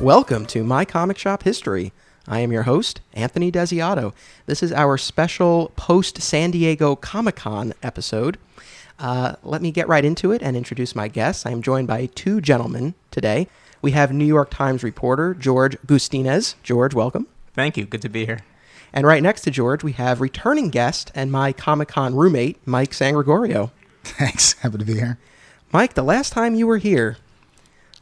Welcome to My Comic Shop History. I am your host, Anthony Desiato. This is our special post-San Diego Comic-Con episode. Let me get right into it and introduce my guests. I am joined by two gentlemen today. We have New York Times reporter George Gustines. George, welcome. Thank you. Good to be here. And right next to George, we have returning guest and my Comic-Con roommate, Mike Sangregorio. Thanks. Happy to be here. Mike, the last time you were here,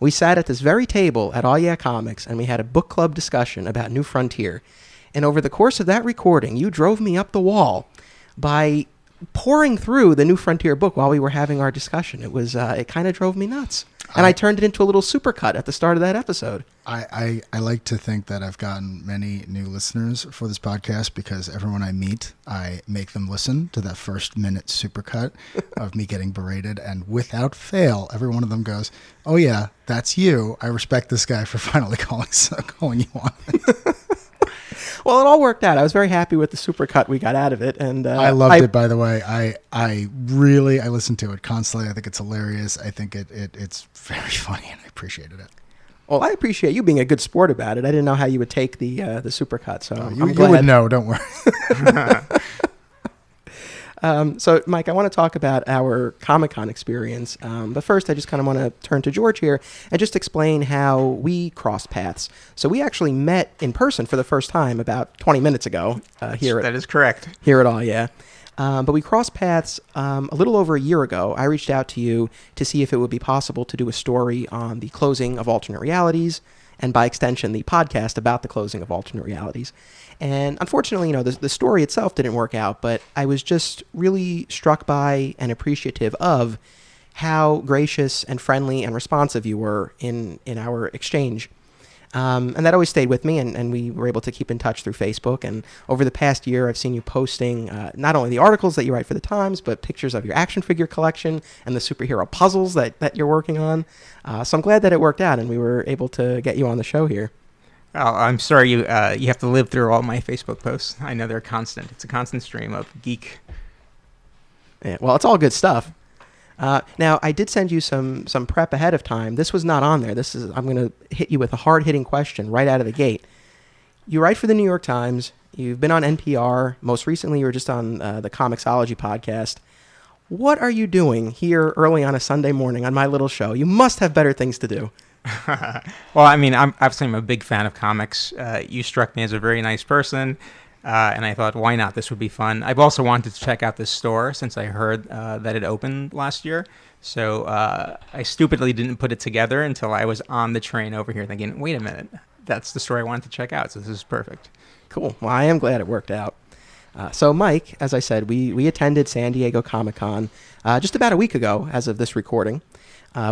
we sat at this very table at All Yeah Comics, and we had a book club discussion about New Frontier. And over the course of that recording, you drove me up the wall by pouring through the New Frontier book while we were having our discussion. It kind of drove me nuts. And I turned it into a little supercut at the start of that episode. I like to think that I've gotten many new listeners for this podcast because everyone I meet, I make them listen to that first minute supercut of me getting berated. And without fail, every one of them goes, "Oh yeah, that's you. I respect this guy for finally calling you on it." Well, it all worked out. I was very happy with the supercut we got out of it, and I loved it. By the way, I listen to it constantly. I think it's hilarious. I think it's very funny, and I appreciated it. Well, I appreciate you being a good sport about it. I didn't know how you would take the supercut, so you would know. Don't worry. So, Mike, I want to talk about our Comic-Con experience. But first, I just kind of want to turn to George here and just explain how we crossed paths. So we actually met in person for the first time about 20 minutes ago. That is correct. Here at All Yeah. But we crossed paths a little over a year ago. I reached out to you to see if it would be possible to do a story on the closing of alternate realities, and by extension, the podcast about the closing of alternate realities. And unfortunately, the story itself didn't work out, but I was just really struck by and appreciative of how gracious and friendly and responsive you were in our exchange. And that always stayed with me, and we were able to keep in touch through Facebook. And over the past year, I've seen you posting not only the articles that you write for the Times, but pictures of your action figure collection and the superhero puzzles that you're working on. So I'm glad that it worked out, and we were able to get you on the show here. Oh, I'm sorry you have to live through all my Facebook posts. I know they're constant. It's a constant stream of geek. Yeah, well, it's all good stuff. Now, I did send you some prep ahead of time. This was not on there. I'm going to hit you with a hard-hitting question right out of the gate. You write for the New York Times. You've been on NPR. Most recently, you were just on the Comixology podcast. What are you doing here early on a Sunday morning on my little show? You must have better things to do. Well, I mean, I'm a big fan of comics. You struck me as a very nice person. And I thought, why not? This would be fun. I've also wanted to check out this store since I heard that it opened last year. So I stupidly didn't put it together until I was on the train over here thinking, wait a minute, that's the store I wanted to check out. So this is perfect. Cool. Well, I am glad it worked out. So Mike, as I said, we attended San Diego Comic-Con just about a week ago as of this recording.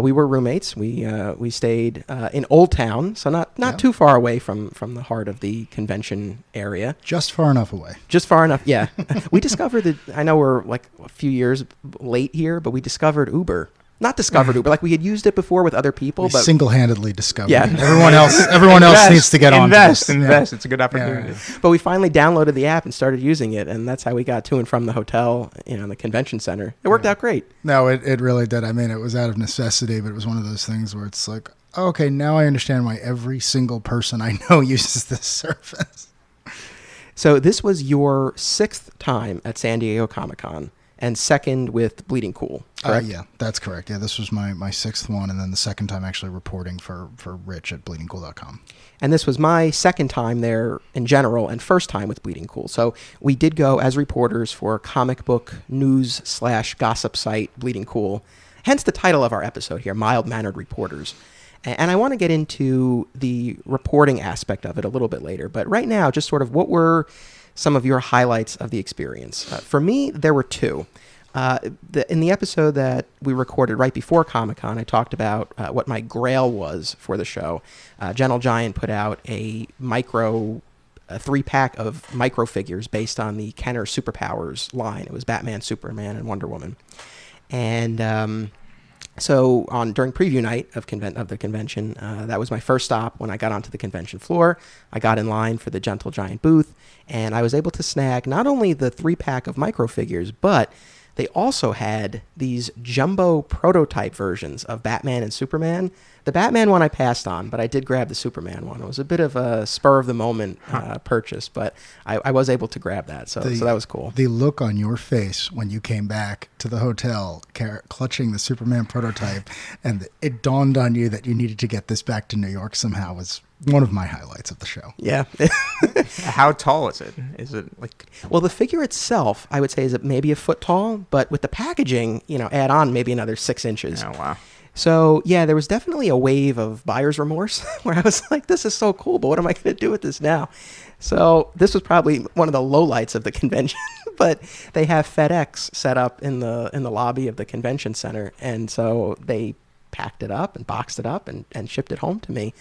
We were roommates. We stayed in Old Town, so not too far away from the heart of the convention area. Just far enough away. Just far enough, yeah. We discovered that, I know we're like a few years late here, but we discovered Uber. Not discovered Uber, like we had used it before with other people. But single-handedly discovered it. Yeah. Everyone else needs to get on this. Invest. It's a good opportunity. Yeah. But we finally downloaded the app and started using it, and that's how we got to and from the hotel, in the convention center. It worked out great. No, it really did. I mean, it was out of necessity, but it was one of those things where it's like, oh, okay, now I understand why every single person I know uses this service. So this was your 6th time at San Diego Comic-Con. And second with Bleeding Cool, correct? Yeah, that's correct. Yeah, this was my 6th one, and then the second time actually reporting for Rich at bleedingcool.com. And this was my second time there in general and first time with Bleeding Cool. So we did go as reporters for comic book news/gossip site Bleeding Cool, hence the title of our episode here, Mild-Mannered Reporters. And I want to get into the reporting aspect of it a little bit later. But right now, just sort of what were some of your highlights of the experience? For me, there were two. In the episode that we recorded right before Comic-Con, I talked about what my grail was for the show. Gentle Giant put out a 3-pack of micro figures based on the Kenner Superpowers line. It was Batman, Superman, and Wonder Woman. And so during preview night of the convention, that was my first stop. When I got onto the convention floor, I got in line for the Gentle Giant booth, and I was able to snag not only the 3-pack of micro figures, but they also had these jumbo prototype versions of Batman and Superman. The Batman one I passed on, but I did grab the Superman one. It was a bit of a spur-of-the-moment purchase, but I was able to grab that, so that was cool. The look on your face when you came back to the hotel clutching the Superman prototype, and it dawned on you that you needed to get this back to New York somehow was one of my highlights of the show. Yeah. How tall is it? Is it like... Well, the figure itself, I would say, is maybe a foot tall, but with the packaging, add on maybe another 6 inches. Oh, wow. So, yeah, there was definitely a wave of buyer's remorse where I was like, this is so cool, but what am I going to do with this now? So this was probably one of the lowlights of the convention, but they have FedEx set up in the lobby of the convention center, and so they packed it up and boxed it up and shipped it home to me.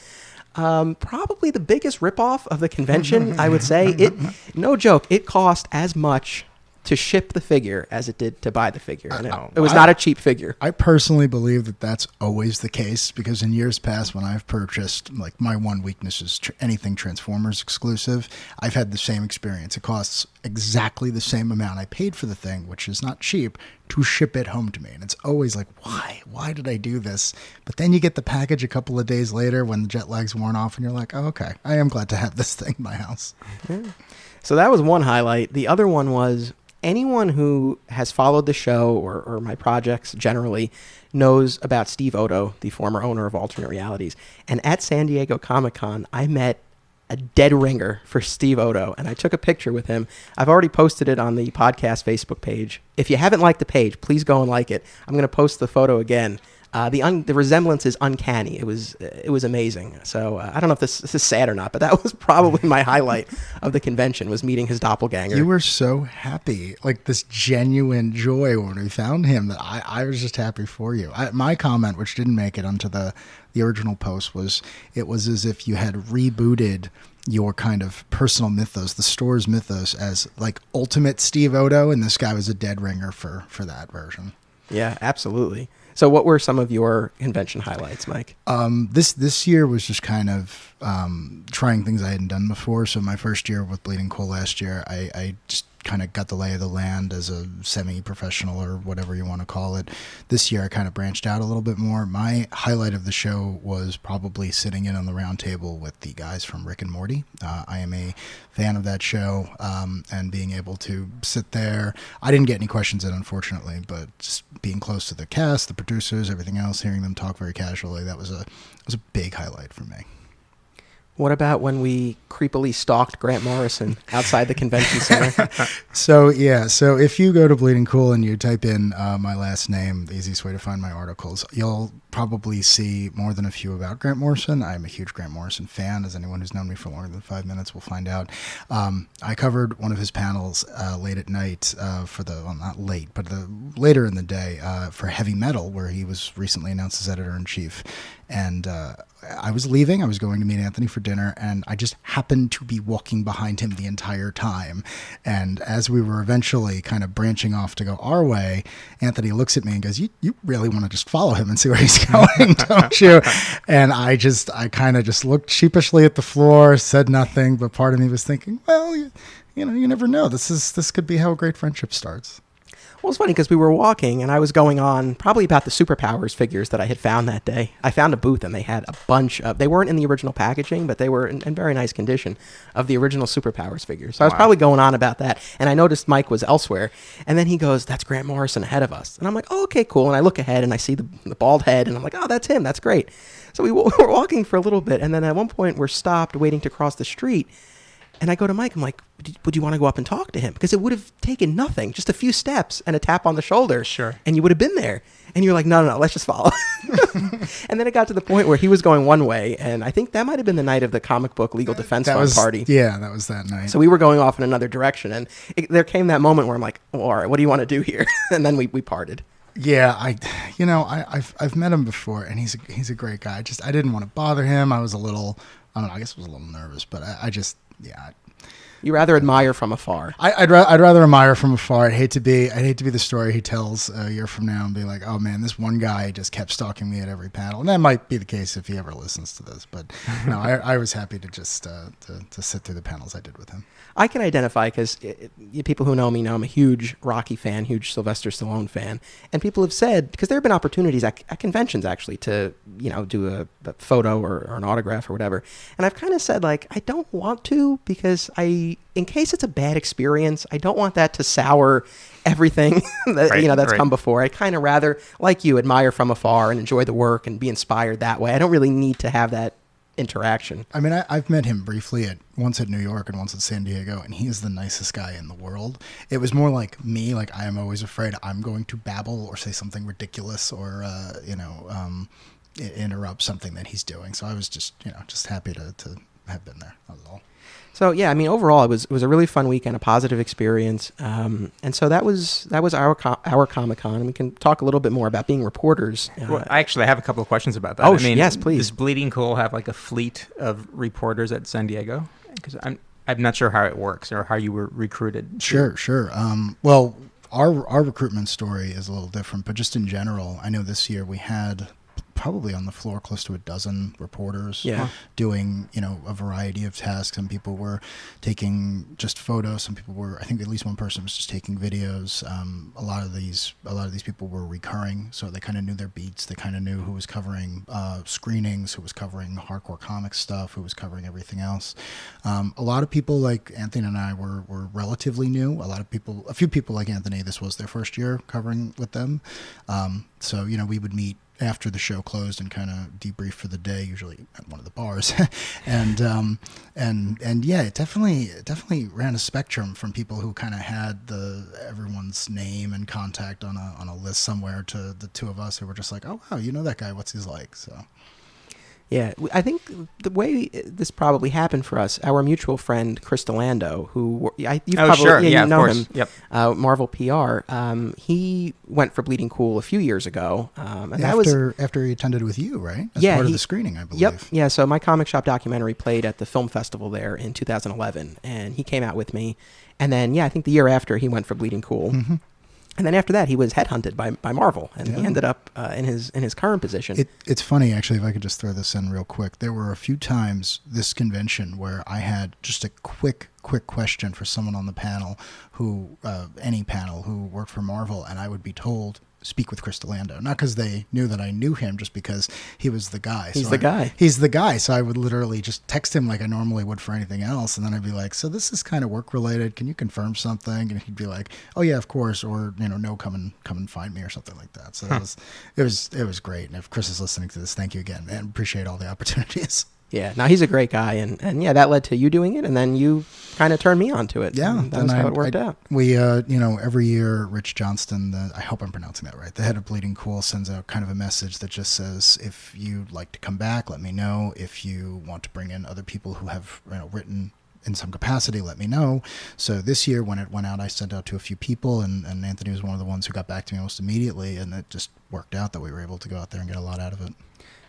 Probably the biggest ripoff of the convention, I would say. No joke, it cost as much to ship the figure as it did to buy the figure. And it was not a cheap figure. I personally believe that that's always the case, because in years past when I've purchased, like, my one weakness is anything Transformers exclusive, I've had the same experience. It costs exactly the same amount I paid for the thing, which is not cheap, to ship it home to me. And it's always like, why did I do this? But then you get the package a couple of days later when the jet lag's worn off, and you're like, oh, okay, I am glad to have this thing in my house. Yeah. So that was one highlight. The other one was, anyone who has followed the show or my projects generally knows about Steve Oto, the former owner of Alternate Realities. And at San Diego Comic-Con, I met a dead ringer for Steve Oto, and I took a picture with him. I've already posted it on the podcast Facebook page. If you haven't liked the page, please go and like it. I'm going to post the photo again. The resemblance is uncanny. It was amazing. So I don't know if this is sad or not, but that was probably my highlight of the convention, was meeting his doppelganger. You were so happy, like this genuine joy when we found him, that I was just happy for you. My comment, which didn't make it onto the original post, was it was as if you had rebooted your kind of personal mythos, the store's mythos, as like ultimate Steve Oto, and this guy was a dead ringer for that version. Yeah, absolutely. So what were some of your convention highlights, Mike? This year was just kind of trying things I hadn't done before. So my first year with Bleeding Cool last year, I just kind of got the lay of the land as a semi-professional, or whatever you want to call it. This year I kind of branched out a little bit more. My highlight of the show was probably sitting in on the round table with the guys from Rick and Morty. I am a fan of that show, and being able to sit there. I didn't get any questions in, unfortunately, but just being close to the cast, the producers, everything else, hearing them talk very casually, that was a big highlight for me. What about when we creepily stalked Grant Morrison outside the convention center? So if you go to Bleeding Cool and you type in my last name, the easiest way to find my articles, you'll probably see more than a few about Grant Morrison. I'm a huge Grant Morrison fan, as anyone who's known me for longer than 5 minutes will find out. I covered one of his panels late at night not late, but later in the day for Heavy Metal, where he was recently announced as editor-in-chief. And I was leaving. I was going to meet Anthony for dinner, and I just happened to be walking behind him the entire time. And as we were eventually kind of branching off to go our way, Anthony looks at me and goes, you really want to just follow him and see where he's going, don't you? And I kind of just looked sheepishly at the floor, said nothing, but part of me was thinking, well, you never know. This could be how a great friendship starts. Well, it's funny because we were walking and I was going on probably about the Superpowers figures that I had found that day. I found a booth and they had a bunch of, they weren't in the original packaging, but they were in very nice condition, of the original Superpowers figures. So I was probably going on about that. And I noticed Mike was elsewhere. And then he goes, that's Grant Morrison ahead of us. And I'm like, oh, okay, cool. And I look ahead and I see the bald head and I'm like, oh, that's him. That's great. So we were walking for a little bit. And then at one point we're stopped waiting to cross the street. And I go to Mike, I'm like, would you want to go up and talk to him? Because it would have taken nothing, just a few steps and a tap on the shoulder. Sure. And you would have been there. And you're like, no, let's just follow. And then it got to the point where he was going one way. And I think that might have been the night of the comic book legal defense fund party. Yeah, that was that night. So we were going off in another direction. And there came that moment where I'm like, well, all right, what do you want to do here? And then we parted. Yeah, I've met him before, and he's a great guy. I didn't want to bother him. I was a little, I don't know, I guess I was a little nervous, but I You rather admire from afar. I'd rather admire from afar. I'd hate to be the story he tells a year from now and be like, oh man, this one guy just kept stalking me at every panel. And that might be the case if he ever listens to this. But no, I was happy to just to sit through the panels I did with him. I can identify because people who know me know I'm a huge Rocky fan, huge Sylvester Stallone fan, and people have said, because there have been opportunities at conventions actually to do a photo or an autograph or whatever, and I've kind of said like I don't want to because in case it's a bad experience, I don't want that to sour everything that's come before. I kind of rather, like you, admire from afar and enjoy the work and be inspired that way. I don't really need to have that interaction. I mean, I've met him briefly once at New York and once at San Diego, and he is the nicest guy in the world. It was more like me, like I am always afraid I'm going to babble or say something ridiculous or interrupt something that he's doing. So I was just happy to have been there. That was all. So yeah, I mean, overall, it was a really fun weekend, a positive experience, and so that was our Comic-Con, and we can talk a little bit more about being reporters. Well, I actually have a couple of questions about that. Oh, yes, please. Does Bleeding Cool have like a fleet of reporters at San Diego? Because I'm not sure how it works or how you were recruited. Sure. Well, our recruitment story is a little different, but just in general, I know this year we had probably on the floor close to a dozen reporters doing a variety of tasks. Some people were taking just photos, some people were, I think at least one person was just taking videos. A lot of these people were recurring, so they kind of knew their beats. They kind of knew who was covering screenings, who was covering hardcore comic stuff, who was covering everything else. A lot of people like Anthony and I were relatively new. A few people like Anthony, this was their first year covering with them. So we would meet after the show closed and kind of debrief for the day, usually at one of the bars. and yeah, it definitely ran a spectrum from people who kind of had everyone's name and contact on a list somewhere to the two of us who were just like, oh wow, you know that guy, what's his like? So yeah, I think the way this probably happened for us, our mutual friend Chris Delando, who you know him, yep. Marvel PR. He went for Bleeding Cool a few years ago, and after he attended with you, right? As part of the screening, I believe. Yep. Yeah. So my comic shop documentary played at the film festival there in 2011, and he came out with me, and then I think the year after he went for Bleeding Cool. Mm-hmm. And then after that, he was headhunted by Marvel, and he ended up in his current position. It's funny, actually, if I could just throw this in real quick. There were a few times this convention where I had just a quick question for someone on the panel any panel who worked for Marvel, and I would be told, speak with Chris Delando. Not because they knew that I knew him, just because he was the guy. He's the guy. So I would literally just text him like I normally would for anything else. And then I'd be like, so this is kind of work related. Can you confirm something? And he'd be like, oh yeah, of course. Or, no, come and find me or something like that. So it was great. And if Chris is listening to this, thank you again, and appreciate all the opportunities. Yeah, no, he's a great guy, and that led to you doing it, and then you kind of turned me onto it. Yeah, that's how it worked out. We, every year, Rich Johnston, I hope I'm pronouncing that right, the head of Bleeding Cool, sends out kind of a message that just says, if you'd like to come back, let me know. If you want to bring in other people who have written in some capacity, let me know. So this year, when it went out, I sent out to a few people, and Anthony was one of the ones who got back to me almost immediately, and it just worked out that we were able to go out there and get a lot out of it.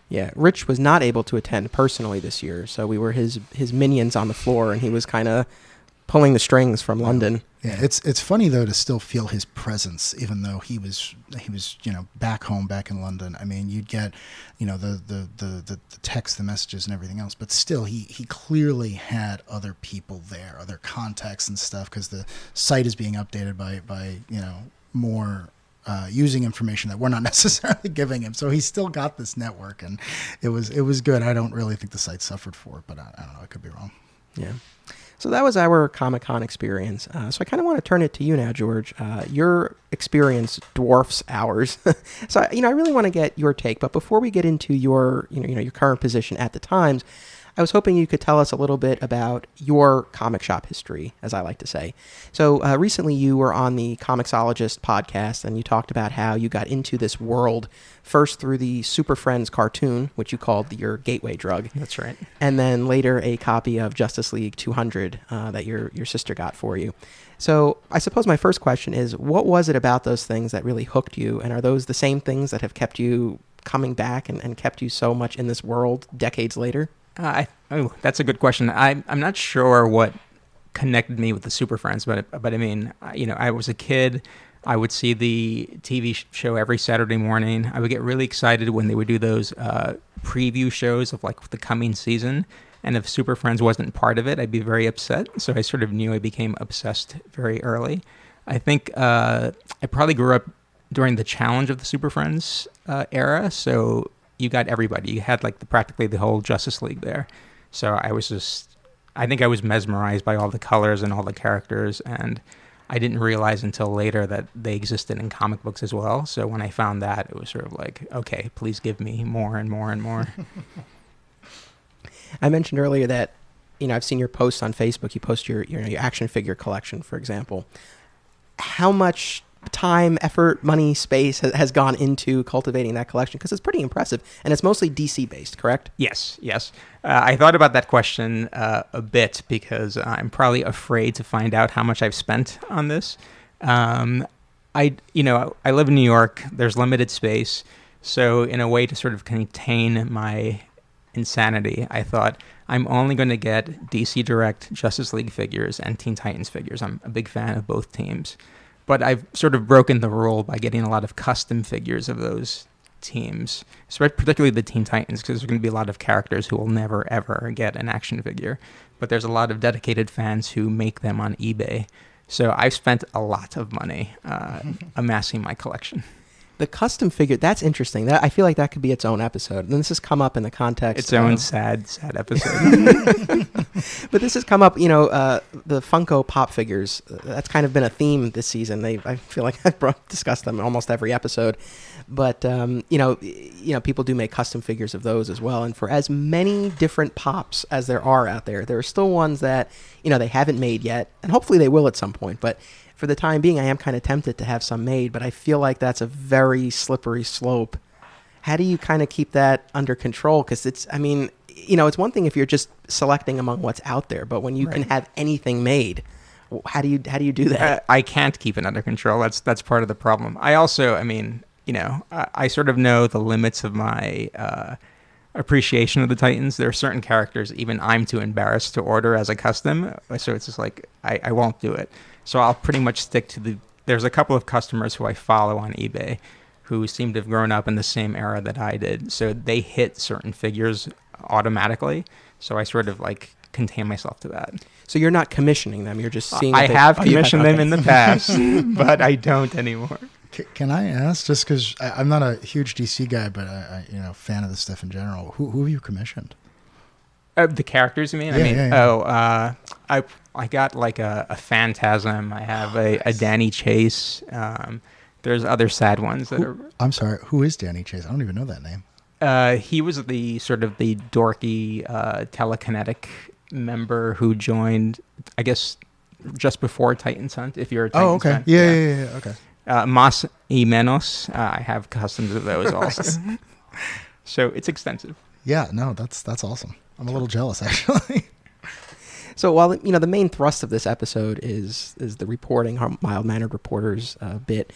Yeah, Rich was not able to attend personally this year, so we were his minions on the floor, and he was kind of pulling the strings from London. Yeah, it's funny though to still feel his presence, even though he was back home, back in London. I mean, you'd get the text, the messages, and everything else, but still he clearly had other people there, other contacts and stuff, because the site is being updated by more. Using information that we're not necessarily giving him, so he's still got this network, and it was good. I don't really think the site suffered for it, but I don't know. I could be wrong. Yeah. So that was our Comic-Con experience. So I kind of want to turn it to you now, George. Your experience dwarfs ours, so I really want to get your take. But before we get into your your current position at the Times, I was hoping you could tell us a little bit about your comic shop history, as I like to say. So recently you were on the Comixologist podcast, and you talked about how you got into this world first through the Super Friends cartoon, which you called your gateway drug. That's right. And then later a copy of Justice League 200 that your sister got for you. So I suppose my first question is, what was it about those things that really hooked you? And are those the same things that have kept you coming back and kept you so much in this world decades later? That's a good question. I'm not sure what connected me with the Super Friends. But I mean, I was a kid. I would see the TV show every Saturday morning. I would get really excited when they would do those preview shows of like the coming season. And if Super Friends wasn't part of it, I'd be very upset. So I sort of knew I became obsessed very early. I think I probably grew up during the challenge of the Super Friends era. So you got everybody. You had like practically the whole Justice League there. So I think I was mesmerized by all the colors and all the characters, and I didn't realize until later that they existed in comic books as well. So when I found that, it was sort of like, okay, please give me more and more and more. I mentioned earlier that, I've seen your posts on Facebook. You post your action figure collection, for example. How much time, effort, money, space has gone into cultivating that collection? Because it's pretty impressive, and it's mostly DC based, correct? Yes. I thought about that question a bit because I'm probably afraid to find out how much I've spent on this. I live in New York. There's limited space, so in a way to sort of contain my insanity, I thought I'm only going to get DC Direct Justice League figures and Teen Titans figures. I'm a big fan of both teams. But I've sort of broken the rule by getting a lot of custom figures of those teams, particularly the Teen Titans, because there's going to be a lot of characters who will never, ever get an action figure. But there's a lot of dedicated fans who make them on eBay. So I've spent a lot of money amassing my collection. The custom figure, that's interesting. I feel like that could be its own episode. And this has come up in the context. Its own sad episode. But this has come up, the Funko Pop figures. That's kind of been a theme this season. I feel like I've discussed them in almost every episode. But, people do make custom figures of those as well. And for as many different Pops as there are out there are still ones that, they haven't made yet. And hopefully they will at some point. But for the time being, I am kind of tempted to have some made, but I feel like that's a very slippery slope. How do you kind of keep that under control? Because it's one thing if you're just selecting among what's out there, but when you can have anything made, how do you do that? I can't keep it under control. That's part of the problem. I also, I sort of know the limits of my appreciation of the Titans. There are certain characters even I'm too embarrassed to order as a custom, so it's just like I won't do it. So I'll pretty much stick to there's a couple of customers who I follow on eBay who seem to have grown up in the same era that I did. So they hit certain figures automatically. So I sort of like contain myself to that. So you're not commissioning them. You're just seeing. I have commissioned them in the past, but I don't anymore. Can I ask, just because I'm not a huge DC guy, but I fan of this stuff in general, who have you commissioned? The characters, you mean? Yeah. I got like a Phantasm. I have a Danny Chase. There's other sad ones that are. I'm sorry. Who is Danny Chase? I don't even know that name. He was the sort of the dorky telekinetic member who joined, I guess, just before Titans Hunt. If you're a Titans fan. Yeah. Okay. Mas y Menos. I have customs of those also. So it's extensive. Yeah. No, that's awesome. I'm a little jealous, actually. So while the main thrust of this episode is the reporting, our mild-mannered reporters bit,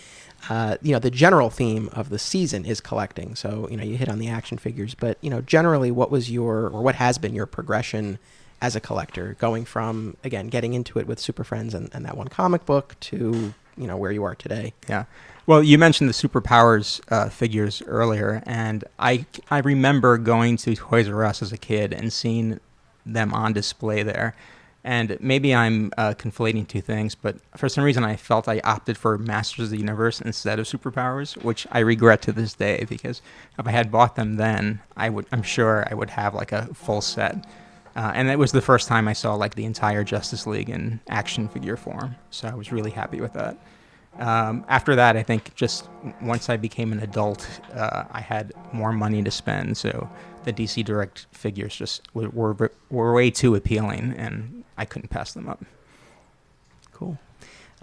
the general theme of the season is collecting. So you hit on the action figures, but generally, what has been your progression as a collector, going from again getting into it with Super Friends and that one comic book to where you are today? Yeah. Well, you mentioned the Superpowers figures earlier, and I remember going to Toys R Us as a kid and seeing them on display there. And maybe I'm conflating two things, but for some reason I felt I opted for Masters of the Universe instead of Superpowers, which I regret to this day, because if I had bought them then, I'm sure I would have like a full set. And it was the first time I saw like the entire Justice League in action figure form, so I was really happy with that. After that, I think just once I became an adult, I had more money to spend, so the DC Direct figures just were way too appealing, and I couldn't pass them up. Cool.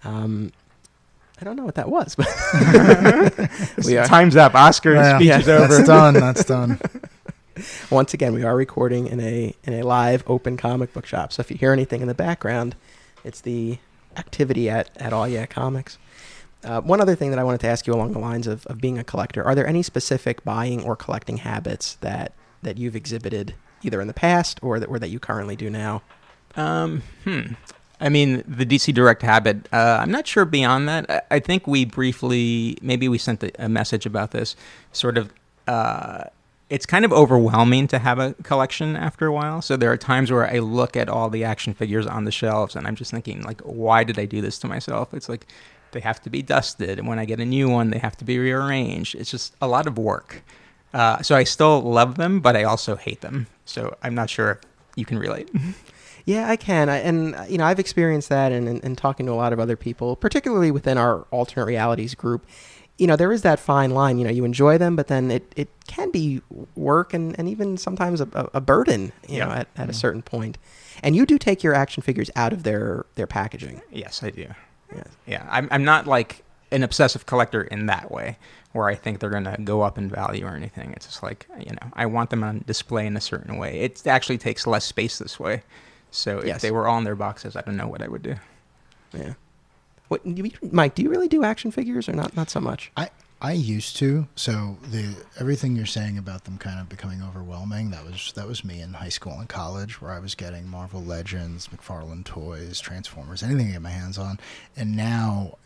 I don't know what that was, but time's up. Oscar speech is over. That's done. Once again, we are recording in a live open comic book shop, so if you hear anything in the background, it's the activity at All Yeah Comics. One other thing that I wanted to ask you along the lines of being a collector, are there any specific buying or collecting habits that you've exhibited either in the past or that you currently do now? I mean, the DC Direct habit, I'm not sure beyond that. I think we briefly, maybe we sent a message about this, sort of, it's kind of overwhelming to have a collection after a while. So there are times where I look at all the action figures on the shelves and I'm just thinking, like, why did I do this to myself? It's like, they have to be dusted. And when I get a new one, they have to be rearranged. It's just a lot of work. So I still love them, but I also hate them. So I'm not sure if you can relate. Yeah, I can. I've experienced that and talking to a lot of other people, particularly within our alternate realities group. There is that fine line. You enjoy them, but then it can be work and even sometimes a burden, at a certain point. And you do take your action figures out of their packaging. Yes, I do. Yeah. I'm not like an obsessive collector in that way, where I think they're going to go up in value or anything. It's just like, I want them on display in a certain way. It actually takes less space this way. So if they were all in their boxes, I don't know what I would do. Yeah. Mike, do you really do action figures or not so much? I used to. So everything you're saying about them kind of becoming overwhelming, that was me in high school and college, where I was getting Marvel Legends, McFarlane toys, Transformers, anything I get my hands on. And now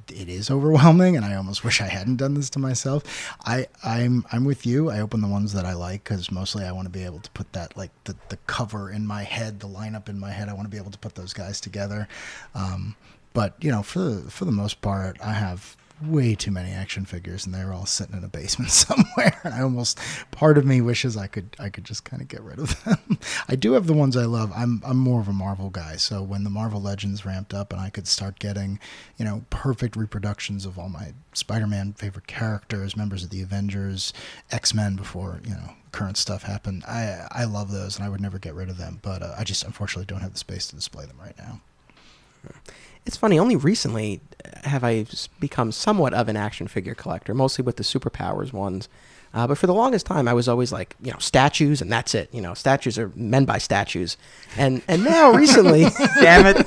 it is overwhelming, and I almost wish I hadn't done this to myself. I'm with you. I open the ones that I like because mostly I want to be able to put that, like the cover in my head, the lineup in my head. I want to be able to put those guys together. But for the most part, I have way too many action figures, and they're all sitting in a basement somewhere. And part of me wishes I could just kind of get rid of them. I do have the ones I love. I'm more of a Marvel guy, so when the Marvel Legends ramped up and I could start getting, perfect reproductions of all my Spider-Man favorite characters, members of the Avengers, X-Men before, current stuff happened. I love those, and I would never get rid of them, but I just unfortunately don't have the space to display them right now. It's funny, only recently have I become somewhat of an action figure collector, mostly with the superpowers ones. But for the longest time, I was always like, statues, and that's it. Statues are men by statues. And now recently... Damn it.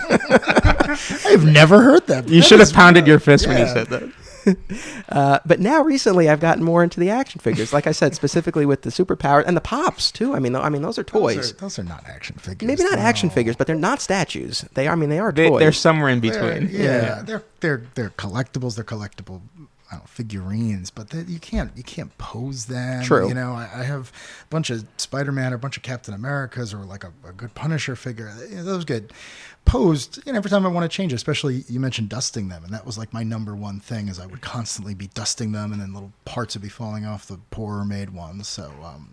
I've never heard that. You should have pounded your fist when you said that. But now recently I've gotten more into the action figures, like I said, specifically with the superpower and the pops too. I mean, those are toys. Those are not action figures. Maybe not action figures, but they're not statues. They are toys. They're somewhere in between. They're collectibles. They're collectible figurines, but you can't pose them. True. I have a bunch of Spider-Man or a bunch of Captain Americas or like a good Punisher figure. Those get posed every time I want to change it, especially you mentioned dusting them, and that was like my number one thing is I would constantly be dusting them, and then little parts would be falling off the poorer made ones. So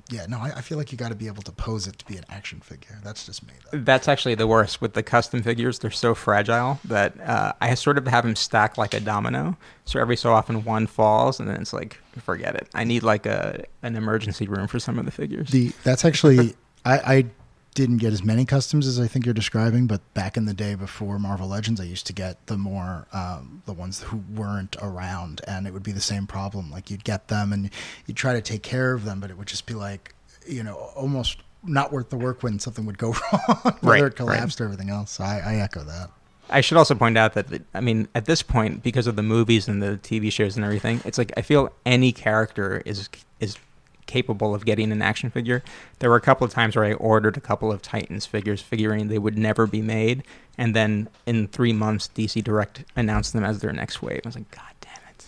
I feel like you got to be able to pose it to be an action figure. That's just me though. That's actually the worst with the custom figures. They're so fragile that I sort of have them stacked like a domino, so every so often one falls and then it's like, forget it. I need like an emergency room for some of the figures. That's actually I didn't get as many customs as I think you're describing, but back in the day before Marvel Legends, I used to get the more the ones who weren't around, and it would be the same problem. Like you'd get them and you'd try to take care of them, but it would just be like, almost not worth the work when something would go wrong, whether it collapsed or everything else. So I echo that. I should also point out that, at this point, because of the movies and the TV shows and everything, it's like I feel any character is capable of getting an action figure. There were a couple of times where I ordered a couple of Titans figures, figuring they would never be made, and then in 3 months, DC Direct announced them as their next wave. I was like, God damn it.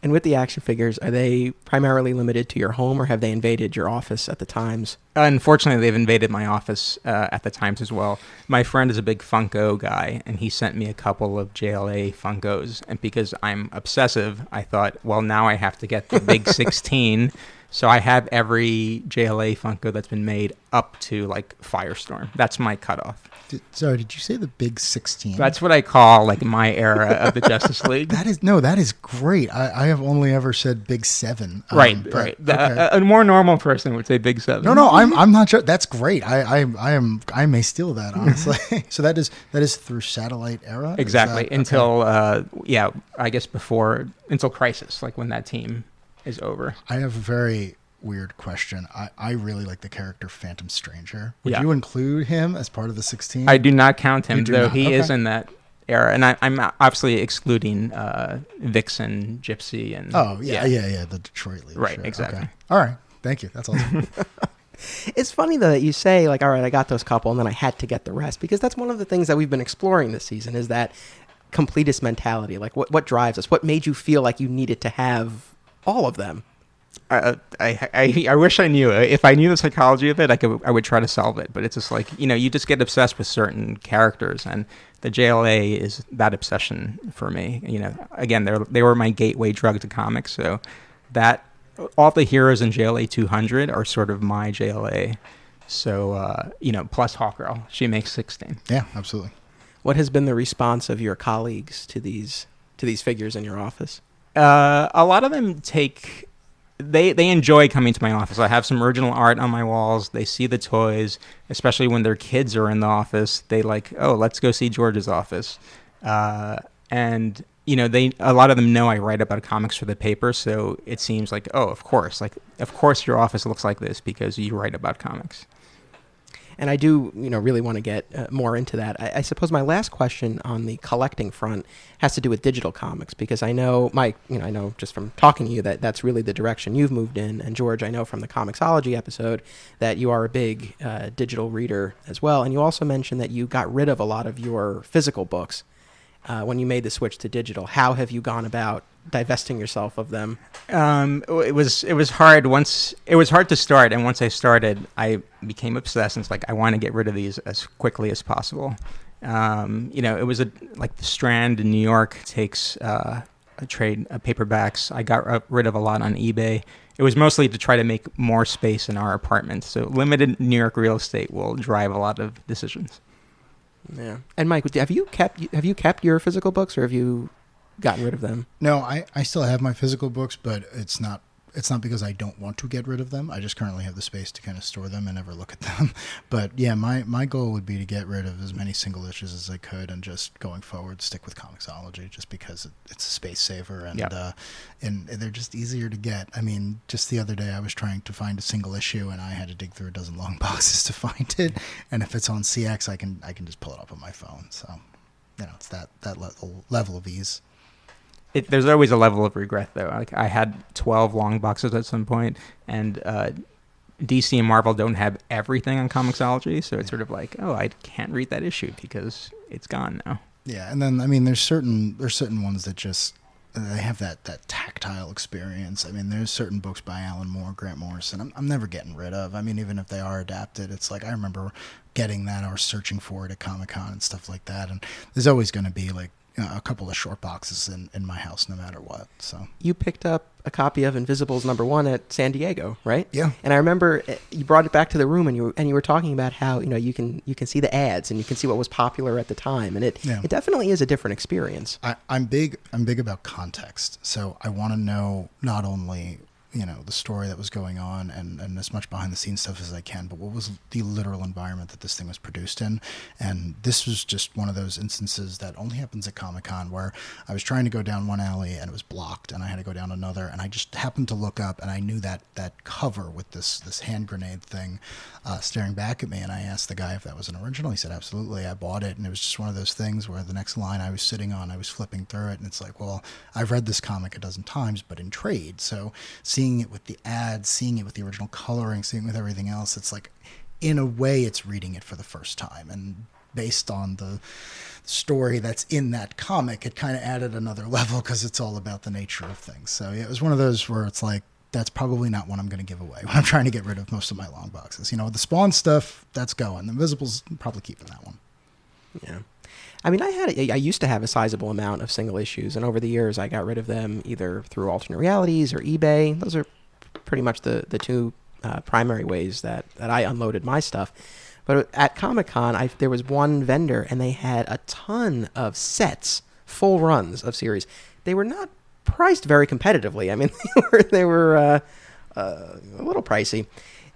And with the action figures, are they primarily limited to your home, or have they invaded your office at the Times? Unfortunately, they've invaded my office at the Times as well. My friend is a big Funko guy, and he sent me a couple of JLA Funkos. And because I'm obsessive, I thought, well, now I have to get the big 16. So I have every JLA Funko that's been made up to like Firestorm. That's my cutoff. Did you say the big 16? That's what I call like my era of the Justice League. That is great. I have only ever said big 7. Right. Okay. A more normal person would say big 7. No, I'm not sure. That's great. I may steal that, honestly. So that is through Satellite era? Exactly. Until I guess until Crisis, like when that team is over. I have a very weird question. I really like the character Phantom Stranger. Would you include him as part of the 16? I do not count him, though not. He is in that era. And I'm obviously excluding Vixen, Gypsy, and... the Detroit League. Right, exactly. Okay. All right. Thank you. That's awesome. It's funny, though, that you say, like, all right, I got those couple, and then I had to get the rest, because that's one of the things that we've been exploring this season, is that completist mentality. Like, what drives us? What made you feel like you needed to have all of them? I wish I knew. If I knew the psychology of it, I would try to solve it. But it's just like, you just get obsessed with certain characters, and the JLA is that obsession for me. Again, they were my gateway drug to comics. So that all the heroes in JLA 200 are sort of my JLA. So plus Hawkgirl, she makes 16. Yeah, absolutely. What has been the response of your colleagues to these figures in your office? A lot of them They enjoy coming to my office. I have some original art on my walls. They see the toys, especially when their kids are in the office. They like, oh, let's go see George's office. And a lot of them know I write about comics for the paper, so it seems like, oh, of course your office looks like this because you write about comics. And I do, really want to get more into that. I suppose my last question on the collecting front has to do with digital comics, because I know, Mike, I know just from talking to you that that's really the direction you've moved in. And George, I know from the Comixology episode that you are a big digital reader as well. And you also mentioned that you got rid of a lot of your physical books when you made the switch to digital. How have you gone about divesting yourself of them? It was hard it was hard to start, and once I started, I became obsessed. And it's like, I want to get rid of these as quickly as possible. It was like the Strand in New York takes a trade paperbacks. I got rid of a lot on eBay. It was mostly to try to make more space in our apartment. So limited New York real estate will drive a lot of decisions. Yeah. And Mike, have you kept your physical books, or have you gotten rid of them? No, I still have my physical books, but it's not because I don't want to get rid of them. I just currently have the space to kind of store them and never look at them. But yeah, my goal would be to get rid of as many single issues as I could, and just going forward stick with Comixology, just because it's a space saver, and and they're just easier to get. I mean, just the other day I was trying to find a single issue, and I had to dig through a dozen long boxes to find it. And if it's on CX, I can just pull it up on my phone. So it's that level of ease. There's always a level of regret, though. Like, I had 12 long boxes at some point, and DC and Marvel don't have everything on Comixology, so it's sort of like, oh, I can't read that issue because it's gone now. Yeah, and then I mean, there's certain ones that just they have that tactile experience. I mean, there's certain books by Alan Moore, Grant Morrison, I'm never getting rid of. I mean, even if they are adapted, it's like I remember getting that or searching for it at Comic-Con and stuff like that. And there's always going to be like a couple of short boxes in my house no matter what. So you picked up a copy of Invisibles #1 at San Diego, right? Yeah. And I remember you brought it back to the room, and you were talking about how you can see the ads, and you can see what was popular at the time, and it definitely is a different experience. I'm big about context, so I want to know not only the story that was going on and as much behind the scenes stuff as I can, but what was the literal environment that this thing was produced in. And this was just one of those instances that only happens at Comic-Con, where I was trying to go down one alley and it was blocked, and I had to go down another, and I just happened to look up, and I knew that cover with this hand grenade thing staring back at me, and I asked the guy if that was an original. He said absolutely. I bought it, and it was just one of those things where the next line I was sitting on, I was flipping through it, and it's like, well, I've read this comic a dozen times, but in trade. So seeing it with the ads, seeing it with the original coloring, seeing it with everything else, it's like, in a way, it's reading it for the first time. And based on the story that's in that comic, it kind of added another level, because it's all about the nature of things. So yeah, it was one of those where it's like, that's probably not one I'm going to give away when I'm trying to get rid of most of my long boxes. The Spawn stuff, that's going. The Invisibles, probably keeping that one. Yeah. I mean, I used to have a sizable amount of single issues, and over the years I got rid of them either through alternate realities or eBay. Those are pretty much the two primary ways that I unloaded my stuff. But at Comic-Con, there was one vendor, and they had a ton of sets, full runs of series. They were not priced very competitively. I mean, they were a little pricey.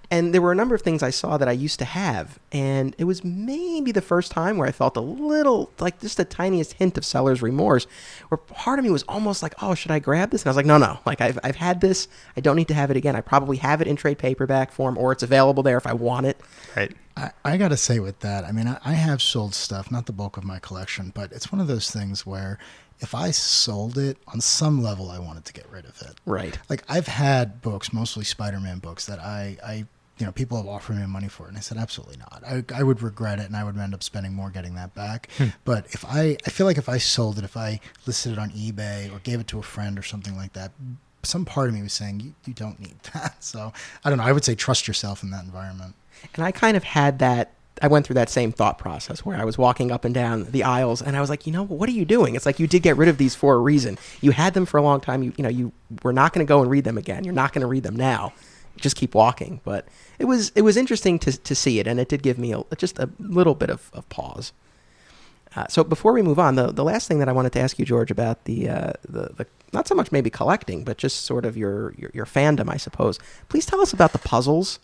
And there were a number of things I saw that I used to have, and it was maybe the first time where I felt a little, like just the tiniest hint of seller's remorse, where part of me was almost like, oh, should I grab this? And I was like, no, like I've had this. I don't need to have it again. I probably have it in trade paperback form, or it's available there if I want it. Right. I got to say with that, I mean, I have sold stuff, not the bulk of my collection, but it's one of those things where if I sold it, on some level, I wanted to get rid of it. Right. Like, I've had books, mostly Spider-Man books, that I people have offered me money for it. And I said, absolutely not. I would regret it, and I would end up spending more getting that back. But I feel like if I sold it, if I listed it on eBay or gave it to a friend or something like that, some part of me was saying, you don't need that. So I don't know. I would say trust yourself in that environment. And I kind of had that. I went through that same thought process where I was walking up and down the aisles, and I was like, what are you doing? It's like you did get rid of these for a reason. You had them for a long time. You were not going to go and read them again. You're not going to read them now. Just keep walking. But it was interesting to see it, and it did give me just a little bit of pause. So before we move on, the last thing that I wanted to ask you, George, about the not so much maybe collecting, but just sort of your fandom, I suppose. Please tell us about the puzzles.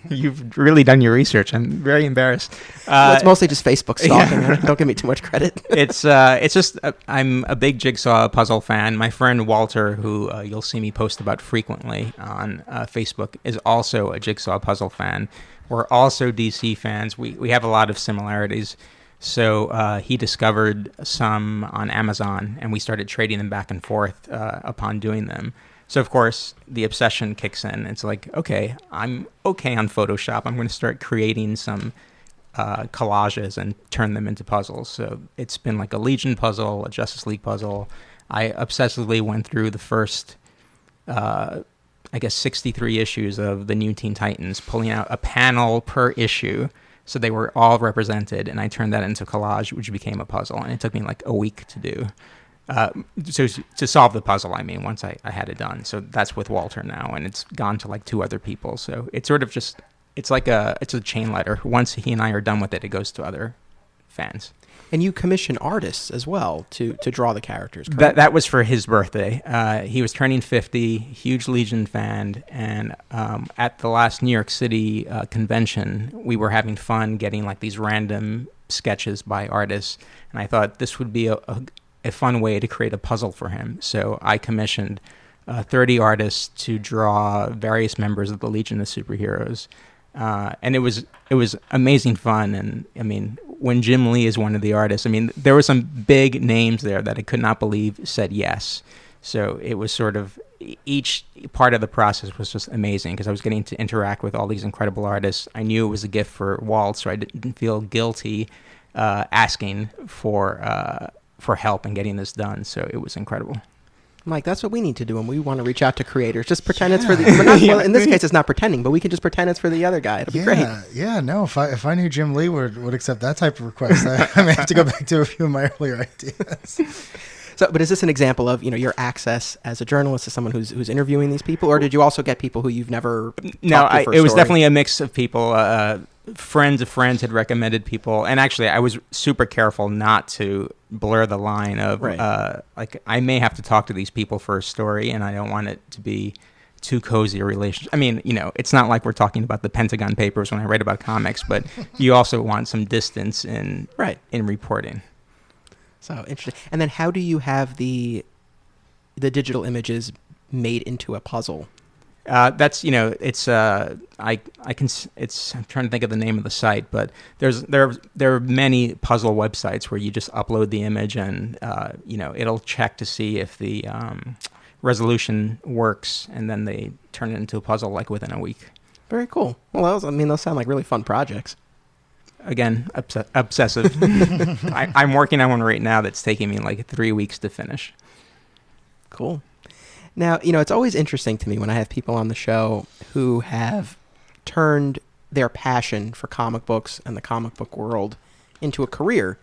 You've really done your research. I'm very embarrassed. Well, it's mostly just Facebook stalking. Yeah. Don't give me too much credit. It's just I'm a big jigsaw puzzle fan. My friend Walter, who you'll see me post about frequently on Facebook, is also a jigsaw puzzle fan. We're also DC fans. We have a lot of similarities. So he discovered some on Amazon, and we started trading them back and forth upon doing them. So, of course, the obsession kicks in. It's like, okay, I'm okay on Photoshop. I'm going to start creating some collages and turn them into puzzles. So it's been like a Legion puzzle, a Justice League puzzle. I obsessively went through the first, 63 issues of the New Teen Titans, pulling out a panel per issue. So they were all represented, and I turned that into collage, which became a puzzle. And it took me like a week to do. So to solve the puzzle, once I had it done. So that's with Walter now, and it's gone to like 2 other people. So it's sort of just, it's a chain letter. Once he and I are done with it, it goes to other fans. And you commission artists as well to draw the characters, correct? That was for his birthday. He was turning 50, huge Legion fan, and at the last New York City convention, we were having fun getting like these random sketches by artists, and I thought this would be a fun way to create a puzzle for him. So I commissioned 30 artists to draw various members of the Legion of Superheroes. And it was amazing fun. And when Jim Lee is one of the artists, there were some big names there that I could not believe said yes. So it was sort of, each part of the process was just amazing because I was getting to interact with all these incredible artists. I knew it was a gift for Walt, so I didn't feel guilty asking for help in getting this done. So it was incredible. Mike, that's what we need to do when we want to reach out to creators. Just pretend it's for the... Well, in this case, it's not pretending, but we can just pretend it's for the other guy. It'll be great. Yeah, no, if I knew Jim Lee would accept that type of request, I may have to go back to a few of my earlier ideas. So, but is this an example of, your access as a journalist, as someone who's interviewing these people, or did you also get people who you've never talked to for a it was story? Definitely a mix of people. Friends of friends had recommended people, and actually I was super careful not to blur the line of I may have to talk to these people for a story, and I don't want it to be too cozy a relationship. It's not like we're talking about the Pentagon Papers when I write about comics, but you also want some distance in reporting. So interesting. And then how do you have the digital images made into a puzzle? That's it's I'm trying to think of the name of the site, but there are many puzzle websites where you just upload the image and it'll check to see if the resolution works, and then they turn it into a puzzle like within a week. Very cool. Well, those sound like really fun projects. Again, obsessive. I'm working on one right now that's taking me like 3 weeks to finish. Cool. Now, it's always interesting to me when I have people on the show who have turned their passion for comic books and the comic book world into a career.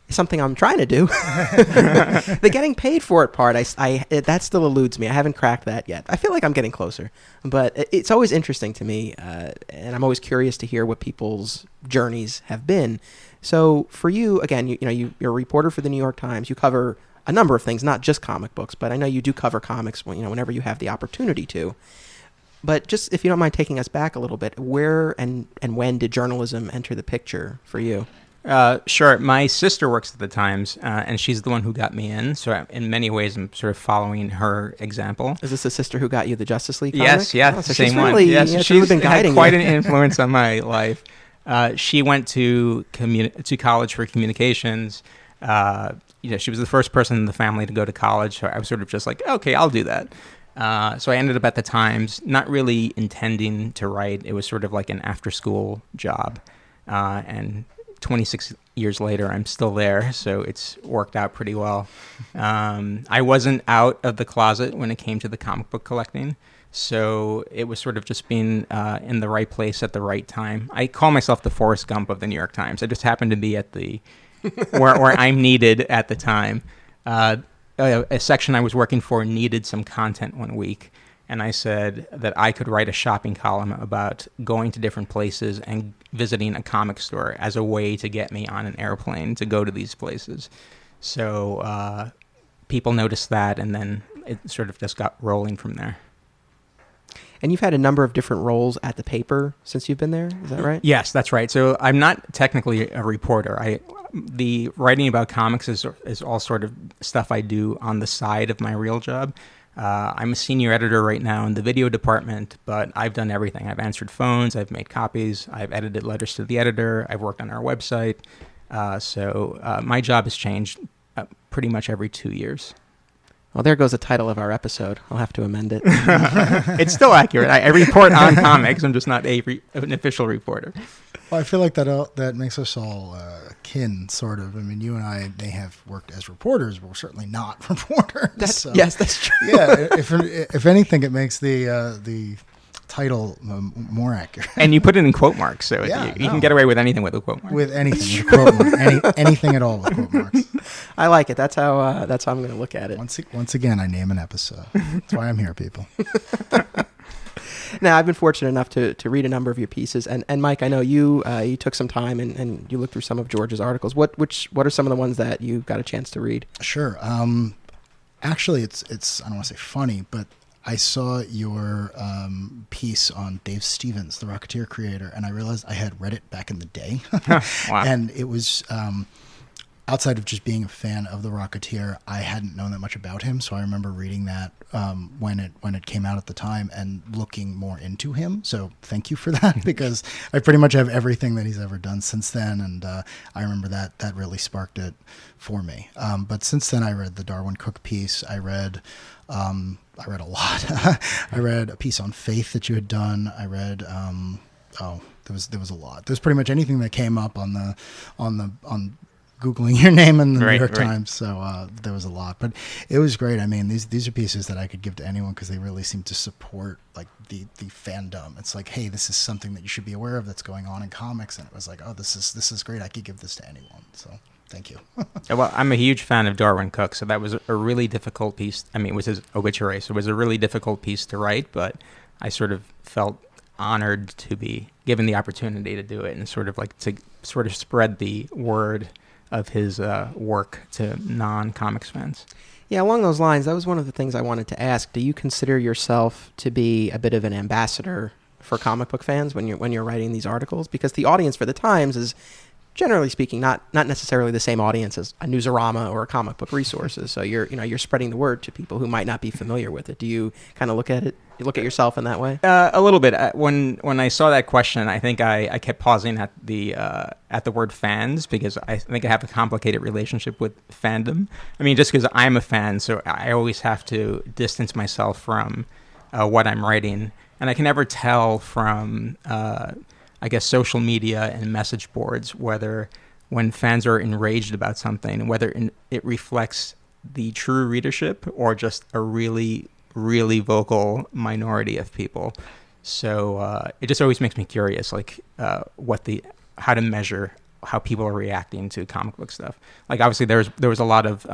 Something I'm trying to do. The getting paid for it part, that still eludes me. I haven't cracked that yet. I feel like I'm getting closer. But it's always interesting to me, and I'm always curious to hear what people's journeys have been. So for you, again, you're a reporter for the New York Times. You cover a number of things, not just comic books, but I know you do cover comics whenever you have the opportunity to. But just if you don't mind taking us back a little bit, where and when did journalism enter the picture for you? Sure. My sister works at the Times, and she's the one who got me in. So in many ways, I'm sort of following her example. Is this the sister who got you the Justice League comic? Yes, so same she's one. Really, yes, she's she's been guiding had quite you. an influence on my life. She went to college for communications. She was the first person in the family to go to college, so I was sort of just like, okay, I'll do that. So I ended up at the Times, not really intending to write. It was sort of like an after-school job. And 26 years later, I'm still there, so it's worked out pretty well. I wasn't out of the closet when it came to the comic book collecting, so it was sort of just being in the right place at the right time. I call myself the Forrest Gump of the New York Times. I just happened to be at the where I'm needed at the time. A section I was working for needed some content one week, and I said that I could write a shopping column about going to different places and visiting a comic store as a way to get me on an airplane to go to these places. So people noticed that, and then it sort of just got rolling from there. And you've had a number of different roles at the paper since you've been there, is that right? Yes, that's right. So I'm not technically a reporter. The writing about comics is all sort of stuff I do on the side of my real job. I'm a senior editor right now in the video department, but I've done everything. I've answered phones, I've made copies, I've edited letters to the editor, I've worked on our website. So my job has changed pretty much every 2 years. Well, there goes the title of our episode. I'll have to amend it. It's still accurate. I report on comics. I'm just not an official reporter. Well, I feel like that makes us all kin, sort of. I mean, you and I may have worked as reporters, but we're certainly not reporters. Yes, that's true. Yeah, if anything, it makes the title more accurate. And you put it in quote marks, so you can get away with anything with a quote mark. With anything, with quote mark, anything at all with quote marks. I like it. That's how I'm going to look at it. Once again, I name an episode. That's why I'm here, people. Now, I've been fortunate enough to read a number of your pieces, and Mike, I know you took some time and you looked through some of George's articles. What are some of the ones that you got a chance to read? Sure. Actually, it's I don't want to say funny, but I saw your piece on Dave Stevens, the Rocketeer creator, and I realized I had read it back in the day. Wow. And it was, outside of just being a fan of the Rocketeer, I hadn't known that much about him. So I remember reading that when it came out at the time and looking more into him. So thank you for that, because I pretty much have everything that he's ever done since then. And I remember that really sparked it for me. But since then, I read the Darwin Cook piece. I read a lot. I read a piece on faith that you had done. I read there was a lot. There's pretty much anything that came up on Googling your name in the New York Times. So there was a lot, but it was great. I mean, these are pieces that I could give to anyone because they really seem to support like the fandom. It's like, hey, this is something that you should be aware of that's going on in comics, and it was like, oh, this is great. I could give this to anyone. So. Thank you. Well, I'm a huge fan of Darwin Cook, so that was a really difficult piece. I mean, it was his obituary, so it was a really difficult piece to write, but I sort of felt honored to be given the opportunity to do it and sort of spread the word of his work to non-comics fans. Yeah, along those lines, that was one of the things I wanted to ask. Do you consider yourself to be a bit of an ambassador for comic book fans when you're writing these articles? Because the audience for the Times is, generally speaking, not necessarily the same audience as a Newsarama or a Comic Book Resources. So you're spreading the word to people who might not be familiar with it. Do you kind of look at yourself in that way? A little bit. When I saw that question, I think I kept pausing at the word fans, because I think I have a complicated relationship with fandom. I mean, just because I'm a fan, so I always have to distance myself from what I'm writing, and I can never tell from I guess social media and message boards whether when fans are enraged about something, whether it reflects the true readership or just a really, really vocal minority of people. So it just always makes me curious, like how to measure how people are reacting to comic book stuff. Like obviously there was a lot of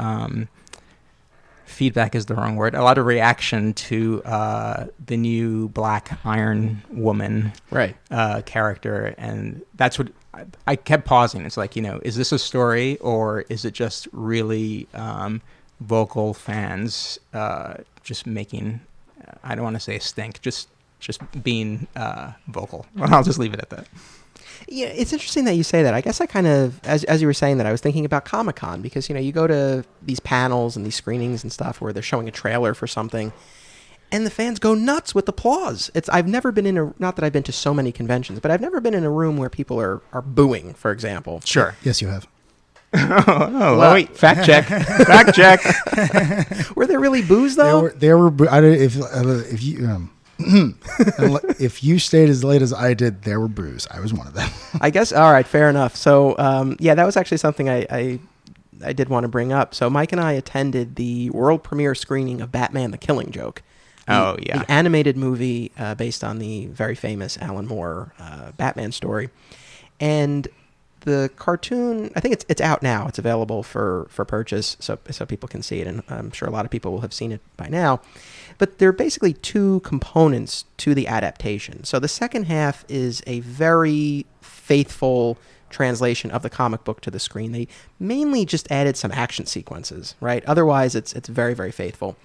feedback is the wrong word. A lot of reaction to the new Black Iron Woman character, and that's what I kept pausing. It's like, is this a story or is it just really vocal fans just making? I don't want to say a stink, just being vocal. Well, I'll just leave it at that. Yeah, it's interesting that you say that. I guess I kind of, as you were saying that, I was thinking about Comic-Con, because, you go to these panels and these screenings and stuff where they're showing a trailer for something, and the fans go nuts with applause. I've never been not that I've been to so many conventions, but I've never been in a room where people are booing, for example. Sure. Yes, you have. Wait, fact check. Fact check. Were there really booze though? There were. If you. If you stayed as late as I did, there were brews. I was one of them. I guess. All right, fair enough. So, that was actually something I did want to bring up. So, Mike and I attended the world premiere screening of Batman: The Killing Joke. The animated movie based on the very famous Alan Moore Batman story, and the cartoon. I think it's out now. It's available for purchase, so people can see it, and I'm sure a lot of people will have seen it by now. But there are basically two components to the adaptation. So the second half is a very faithful translation of the comic book to the screen. They mainly just added some action sequences, right? Otherwise, it's very, very faithful.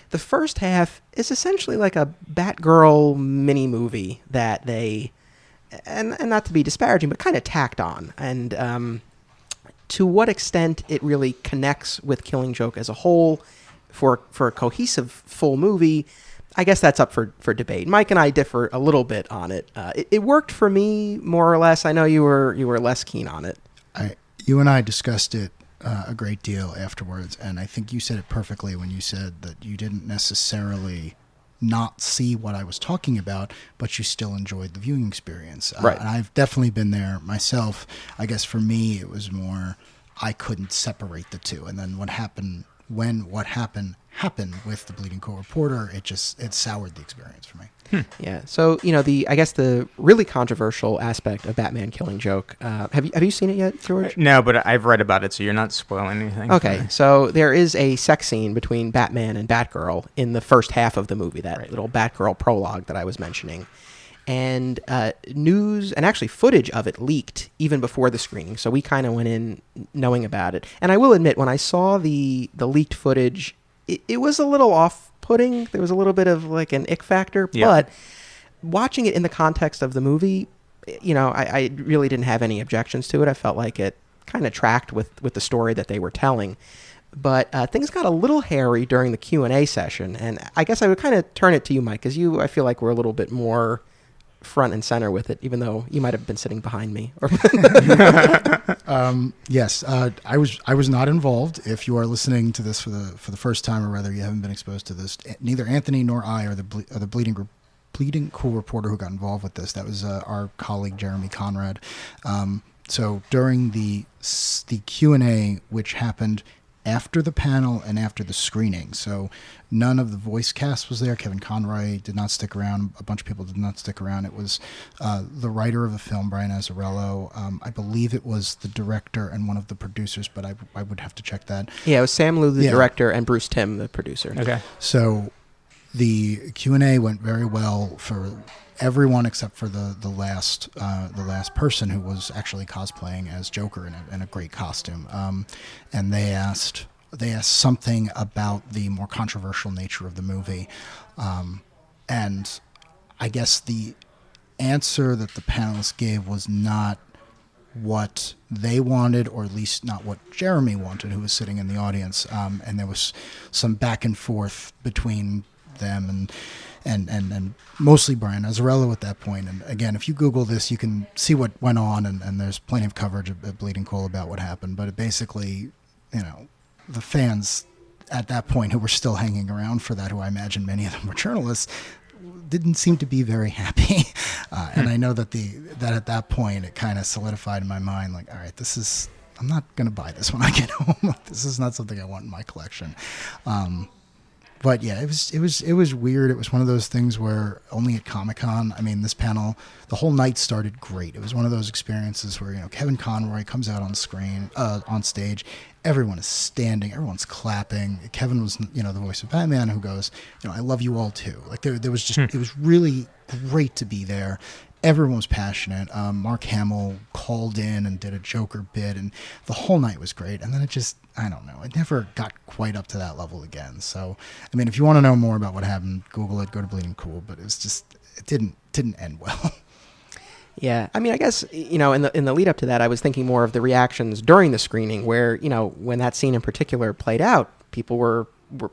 The first half is essentially like a Batgirl mini movie that they, and not to be disparaging, but kind of tacked on. And to what extent it really connects with Killing Joke as a whole for a cohesive full movie, I guess that's up for debate. Mike and I differ a little bit on it. It worked for me more or less. I know you were less keen on it. You and I discussed it a great deal afterwards, and I think you said it perfectly when you said that you didn't necessarily not see what I was talking about, but you still enjoyed the viewing experience. Right. And I've definitely been there myself. I guess for me, it was more I couldn't separate the two, and then what happened with the Bleeding Cool Reporter, it soured the experience for me. Yeah. So, I guess the really controversial aspect of Batman Killing Joke, have you seen it yet, George? No, but I've read about it, so you're not spoiling anything. Okay. So there is a sex scene between Batman and Batgirl in the first half of the movie, that little Batgirl prologue that I was mentioning. And news and actually footage of it leaked even before the screening, so we kind of went in knowing about it. And I will admit, when I saw the leaked footage, it was a little off-putting. There was a little bit of like an ick factor, but watching it in the context of the movie, I really didn't have any objections to it. I felt like it kind of tracked with the story that they were telling. But things got a little hairy during the Q&A session, and I guess I would kind of turn it to you, Mike, because I feel like we're a little bit more front and center with it, even though you might have been sitting behind me. Yes, I was not involved. If you are listening to this for the first time, or rather you haven't been exposed to this, neither Anthony nor I are the Bleeding Cool Reporter who got involved with this. That was our colleague Jeremy Conrad. So during the Q&A, which happened after the panel and after the screening. So none of the voice cast was there. Kevin Conroy did not stick around. A bunch of people did not stick around. It was the writer of the film, Brian Azzarello. I believe it was the director and one of the producers, but I would have to check that. Yeah, it was Sam Liu, the director, and Bruce Timm, the producer. Okay. So the Q&A went very well for everyone except for the last person, who was actually cosplaying as Joker in a great costume, and they asked something about the more controversial nature of the movie, and I guess the answer that the panelists gave was not what they wanted, or at least not what Jeremy wanted, who was sitting in the audience, and there was some back and forth between them and mostly Brian Azzarello at that point. And again, if you Google this, you can see what went on, and there's plenty of coverage at Bleeding Cool about what happened. But it basically, the fans at that point who were still hanging around for that, who I imagine many of them were journalists, didn't seem to be very happy. And I know that at that point it kind of solidified in my mind, like, all right, I'm not going to buy this when I get home. This is not something I want in my collection. But yeah, it was weird. It was one of those things where only at Comic-Con, I mean, this panel, the whole night started great. It was one of those experiences where, Kevin Conroy comes out on stage, everyone is standing, everyone's clapping. Kevin was, the voice of Batman, who goes, I love you all too. Like there was just, it was really great to be there. Everyone was passionate. Mark Hamill called in and did a Joker bit, and the whole night was great. And then it just, I don't know, it never got quite up to that level again. So, I mean, if you want to know more about what happened, Google it, go to Bleeding Cool. But it was just, it didn't end well. Yeah, I mean, I guess, in the lead up to that, I was thinking more of the reactions during the screening, where, when that scene in particular played out, people were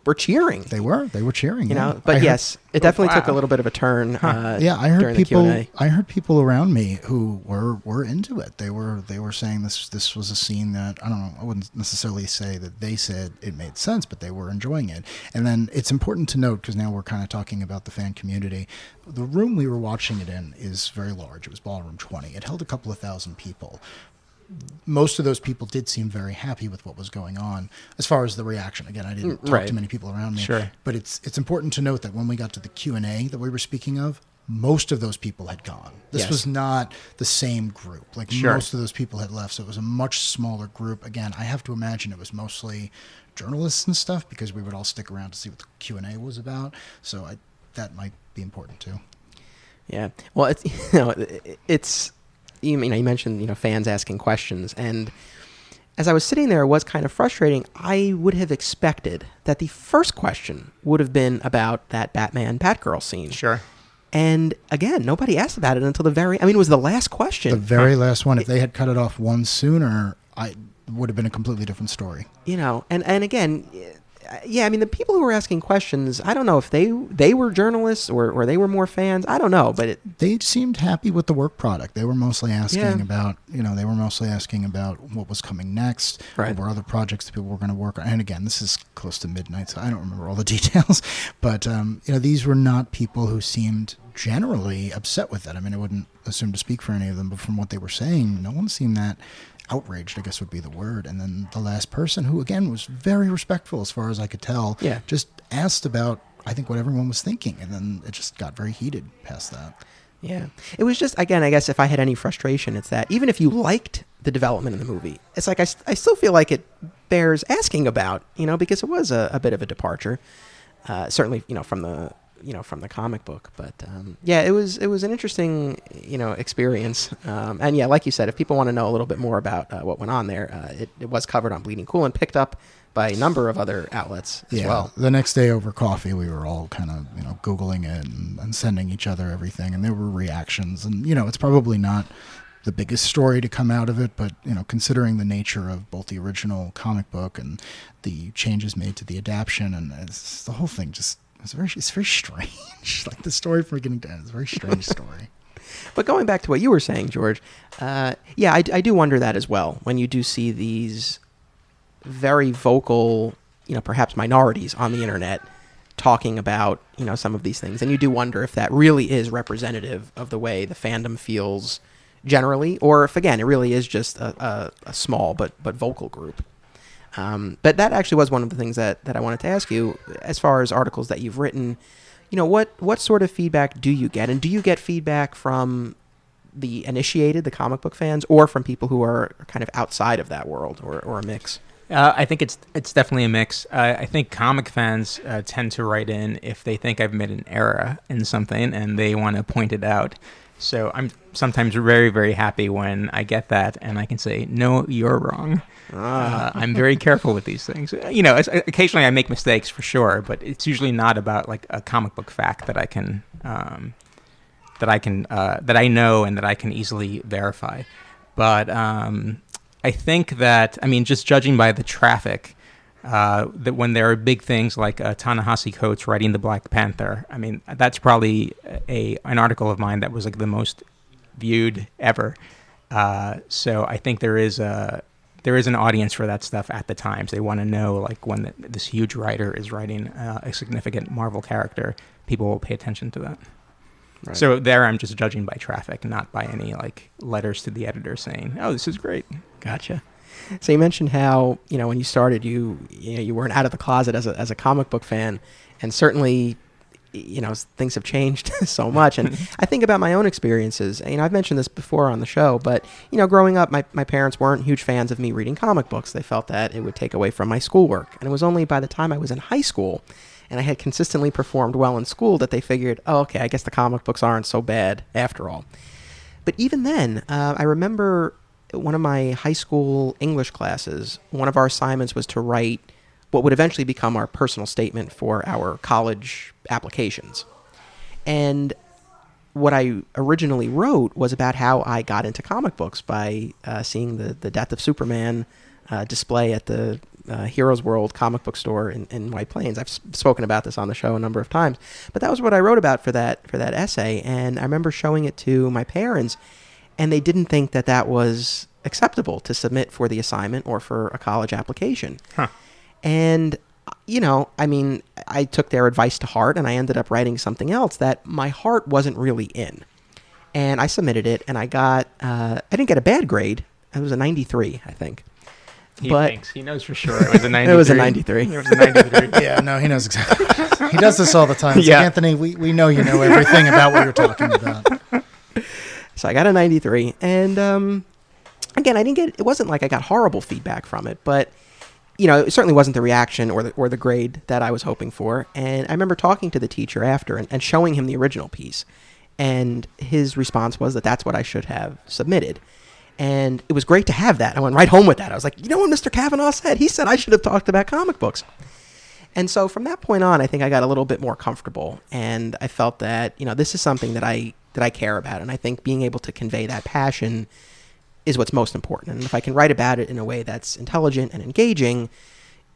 were cheering. They were cheering. You know, but yes, it definitely took a little bit of a turn. Yeah, I heard during people. the Q&A. I heard people around me who were into it. They were saying this was a scene that I don't know. I wouldn't necessarily say that they said it made sense, but they were enjoying it. And then it's important to note, because now we're kind of talking about the fan community. The room we were watching it in is very large. It was Ballroom 20. It held a couple of thousand people. Most of those people did seem very happy with what was going on as far as the reaction. Again, I didn't talk to many people around me. Sure. But it's important to note that when we got to the Q&A that we were speaking of, most of those people had gone. This was not the same group. Like most of those people had left, so it was a much smaller group. Again, I have to imagine it was mostly journalists and stuff, because we would all stick around to see what the Q&A was about. So that might be important too. Yeah. Well, it's you mentioned fans asking questions, and as I was sitting there, it was kind of frustrating. I would have expected that the first question would have been about that Batman-Batgirl scene. Sure. And again, nobody asked about it until it was the last question. The very last one. If they had cut it off one sooner, it would have been a completely different story. And again, yeah, the people who were asking questions, I don't know if they were journalists or they were more fans. I don't know, but they seemed happy with the work product. They were mostly asking about, what was coming next, what were other projects that people were going to work on. And again, this is close to midnight, so I don't remember all the details. But these were not people who seemed generally upset with it. I wouldn't assume to speak for any of them, but from what they were saying, no one seemed that outraged, I guess would be the word. And then the last person, who again was very respectful as far as I could tell, just asked about, I think, what everyone was thinking, and then it just got very heated past that. Yeah. It was just, again, I guess if I had any frustration, it's that even if you liked the development of the movie, it's like I still feel like it bears asking about, because it was a bit of a departure, certainly, from the comic book. But it was an interesting, experience. And yeah, like you said, if people want to know a little bit more about what went on there, it was covered on Bleeding Cool and picked up by a number of other outlets as well. The next day over coffee, we were all kind of, Googling it and sending each other everything. And there were reactions. And, it's probably not the biggest story to come out of it, but, considering the nature of both the original comic book and the changes made to the adaptation, and the whole thing just... It's very strange. Like the story from beginning to end is a very strange story. But going back to what you were saying, George, I do wonder that as well. When you do see these very vocal, perhaps minorities on the internet talking about, some of these things, and you do wonder if that really is representative of the way the fandom feels generally, or if, again, it really is just a small but vocal group. But that actually was one of the things that I wanted to ask you, as far as articles that you've written, what sort of feedback do you get? And do you get feedback from the initiated, the comic book fans, or from people who are kind of outside of that world, or a mix? I think it's definitely a mix. I think comic fans tend to write in if they think I've made an error in something and they want to point it out. So I'm sometimes very, very happy when I get that and I can say, no, you're wrong. I'm very careful with these things. Occasionally I make mistakes for sure, but it's usually not about like a comic book fact that I can that I know and that I can easily verify. But I think that, just judging by the traffic, that when there are big things like Ta-Nehisi Coates writing the Black Panther, that's probably an article of mine that was like the most viewed ever. So I think there is an audience for that stuff at the Times. They want to know, like, when this huge writer is writing a significant Marvel character, people will pay attention to that. Right. So there I'm just judging by traffic, not by any like letters to the editor saying, oh, this is great. Gotcha. So you mentioned how, when you started, you weren't out of the closet as a comic book fan, and certainly, things have changed so much. And I think about my own experiences. I've mentioned this before on the show, but, growing up, my parents weren't huge fans of me reading comic books. They felt that it would take away from my schoolwork. And it was only by the time I was in high school and I had consistently performed well in school that they figured, oh, okay, I guess the comic books aren't so bad after all. But even then, I remember one of my high school English classes, one of our assignments was to write what would eventually become our personal statement for our college applications. And what I originally wrote was about how I got into comic books by seeing the Death of Superman display at the Heroes World comic book store in White Plains. I've spoken about this on the show a number of times, but that was what I wrote about for that essay. And I remember showing it to my parents, and they didn't think that was acceptable to submit for the assignment or for a college application. Huh. And, I took their advice to heart, and I ended up writing something else that my heart wasn't really in. And I submitted it, and I didn't get a bad grade. It was a 93, I think. He thinks. He knows for sure it was a 93. It was a 93. It was a 93. Yeah, no, he knows exactly. He does this all the time. It's Yeah. like, Anthony, we know you know everything about what you're talking about. So I got a 93, and again, it wasn't like I got horrible feedback from it, but it certainly wasn't the reaction or the grade that I was hoping for. And I remember talking to the teacher after and showing him the original piece, and his response was that that's what I should have submitted. And it was great to have that. I went right home with that. I was like, you know what Mr. Kavanaugh said? He said I should have talked about comic books. And so from that point on, I think I got a little bit more comfortable, and I felt that this is something that I care about, and I think being able to convey that passion is what's most important. And if I can write about it in a way that's intelligent and engaging,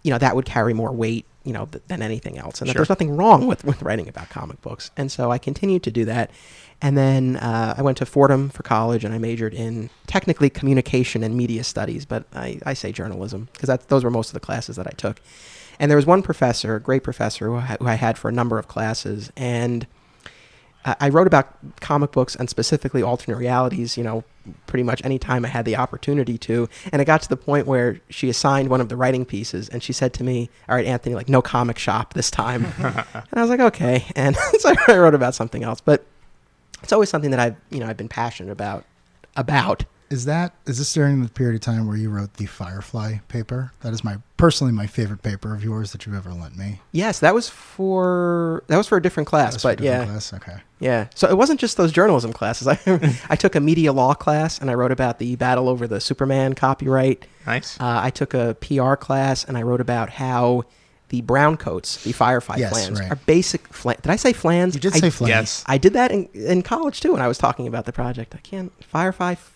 that would carry more weight, than anything else. And Sure. there's nothing wrong with writing about comic books. And so I continued to do that. And then I went to Fordham for college, and I majored in technically communication and media studies, but I say journalism because those were most of the classes that I took. And there was one professor, a great professor, who I had for a number of classes, and I wrote about comic books and specifically alternate realities, pretty much any time I had the opportunity to. And it got to the point where she assigned one of the writing pieces, and she said to me, all right, Anthony, no comic shop this time. And I was like, okay. And so I wrote about something else. But it's always something that I've been passionate about. Is this during the period of time where you wrote the Firefly paper? That is personally my favorite paper of yours that you've ever lent me. Yes, that was for a different class, Class? Okay. Yeah. So it wasn't just those journalism classes. I took a media law class, and I wrote about the battle over the Superman copyright. Nice. I took a PR class, and I wrote about how the brown coats, the Firefly flans, right. are basic Did I say flans? You did say flans. Yes. I did that in college, too, when I was talking about the project. I can't...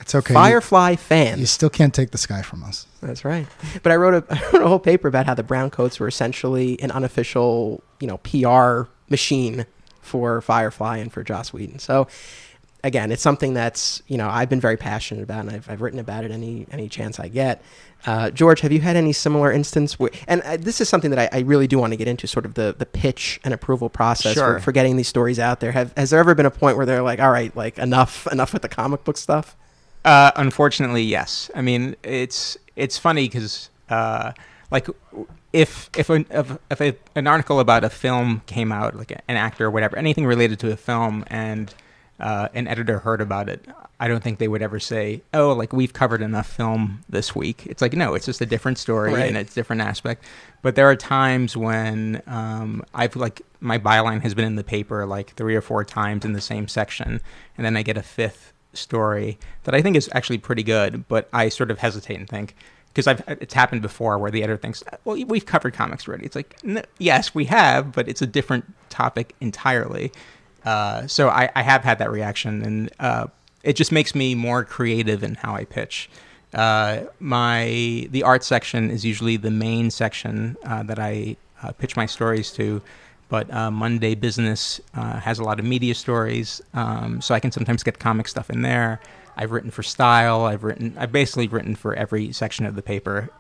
It's okay. Firefly fans. You still can't take the sky from us. That's right. But I wrote a whole paper about how the brown coats were essentially an unofficial, PR machine for Firefly and for Joss Whedon. So, again, it's something that's, I've been very passionate about, and I've written about it any chance I get. George, have you had any similar instance and this is something that I really do want to get into, sort of the pitch and approval process Sure. for getting these stories out there. Has there ever been a point where they're like, all right, enough with the comic book stuff? Unfortunately, yes. I mean, it's funny because if an article about a film came out, like an actor or whatever, anything related to a film, and an editor heard about it, I don't think they would ever say, oh, we've covered enough film this week. It's like, no, it's just a different story, right. And it's a different aspect. But there are times when my byline has been in the paper 3 or 4 times in the same section, and then I get a 5th story that I think is actually pretty good, but I sort of hesitate and think, because it's happened before where the editor thinks, well, we've covered comics already. It's like, yes, we have, but it's a different topic entirely. So I have had that reaction, and it just makes me more creative in how I pitch. The art section is usually the main section that I pitch my stories to, but Monday Business has a lot of media stories, so I can sometimes get comic stuff in there. I've written for Style. I've basically written for every section of the paper.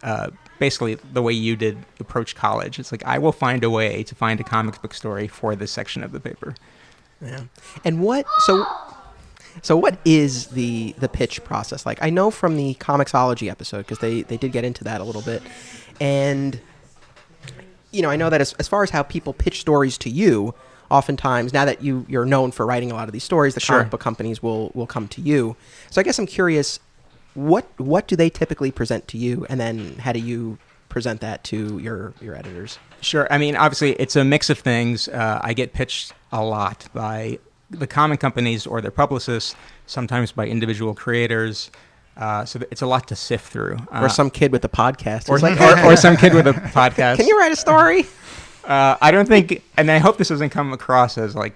Basically, the way you did approach college. It's like I will find a way to find a comic book story for this section of the paper. Yeah. And so what is the pitch process like? I know from the Comixology episode, because they did get into that a little bit, and I know that as far as how people pitch stories to you, oftentimes now that you're known for writing a lot of these stories, the Sure. comic book companies will come to you. So I guess I'm curious, what do they typically present to you, and then how do you present that to your editors? Sure. I mean, obviously, it's a mix of things. I get pitched a lot by the comic companies or their publicists, sometimes by individual creators. So it's a lot to sift through. Or some kid with a podcast. Or some kid with a podcast. Can you write a story? I don't think, and I hope this doesn't come across as well,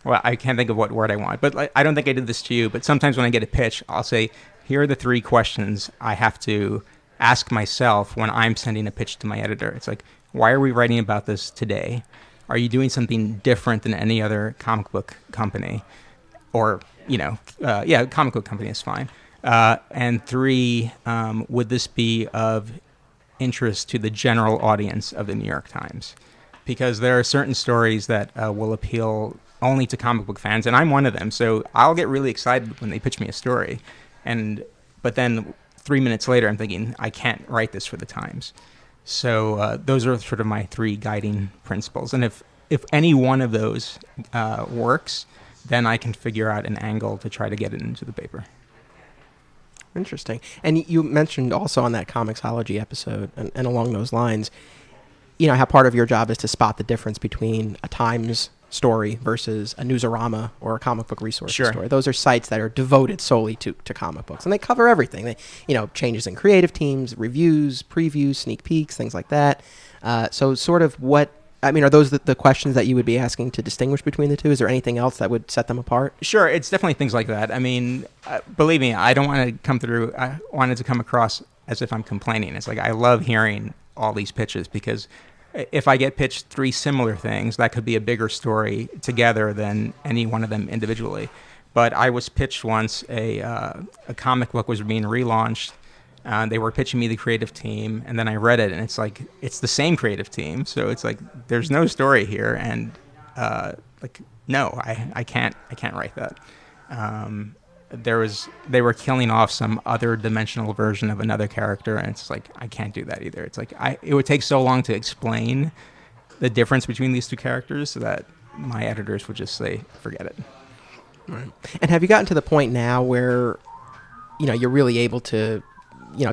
I can't think of what word I want, but I don't think I did this to you, but sometimes when I get a pitch, I'll say, here are the 3 questions I have to ask myself when I'm sending a pitch to my editor. It's like, why are we writing about this today? Are you doing something different than any other comic book company? Or, comic book company is fine. And 3, would this be of interest to the general audience of the New York Times? Because there are certain stories that will appeal only to comic book fans, and I'm one of them. So I'll get really excited when they pitch me a story, but then 3 minutes later, I'm thinking, I can't write this for the Times. So those are sort of my 3 guiding principles. And if any one of those works, then I can figure out an angle to try to get it into the paper. Interesting. And you mentioned also on that Comixology episode, and along those lines, how part of your job is to spot the difference between a Times story versus a Newsarama or a comic book resource story. Those are sites that are devoted solely to comic books, and they cover everything. They, changes in creative teams, reviews, previews, sneak peeks, things like that. So sort of are those the questions that you would be asking to distinguish between the two? Is there anything else that would set them apart? Sure, it's definitely things like that. I mean, believe me, I don't want I wanted to come across as if I'm complaining. It's like I love hearing all these pitches, because if I get pitched 3 similar things, that could be a bigger story together than any one of them individually. But I was pitched once a comic book was being relaunched. They were pitching me the creative team, and then I read it, and it's like, it's the same creative team. So it's like, there's no story here. And no, I can't write that. They were killing off some other dimensional version of another character, and it's like, I can't do that either. It's like, it would take so long to explain the difference between these 2 characters that my editors would just say, forget it. Right. And have you gotten to the point now where, you're really able to,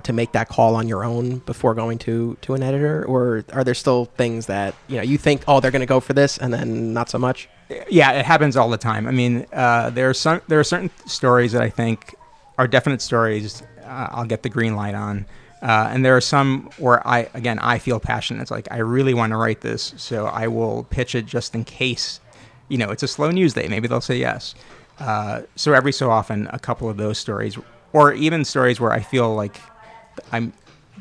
to make that call on your own before going to an editor? Or are there still things that, you think, oh, they're going to go for this, and then not so much? Yeah, it happens all the time. I mean, there are certain stories that I think are definite stories. I'll get the green light on. And there are some where I feel passionate. It's like, I really want to write this, so I will pitch it just in case, it's a slow news day. Maybe they'll say yes. So every so often, a couple of those stories, or even stories where I feel like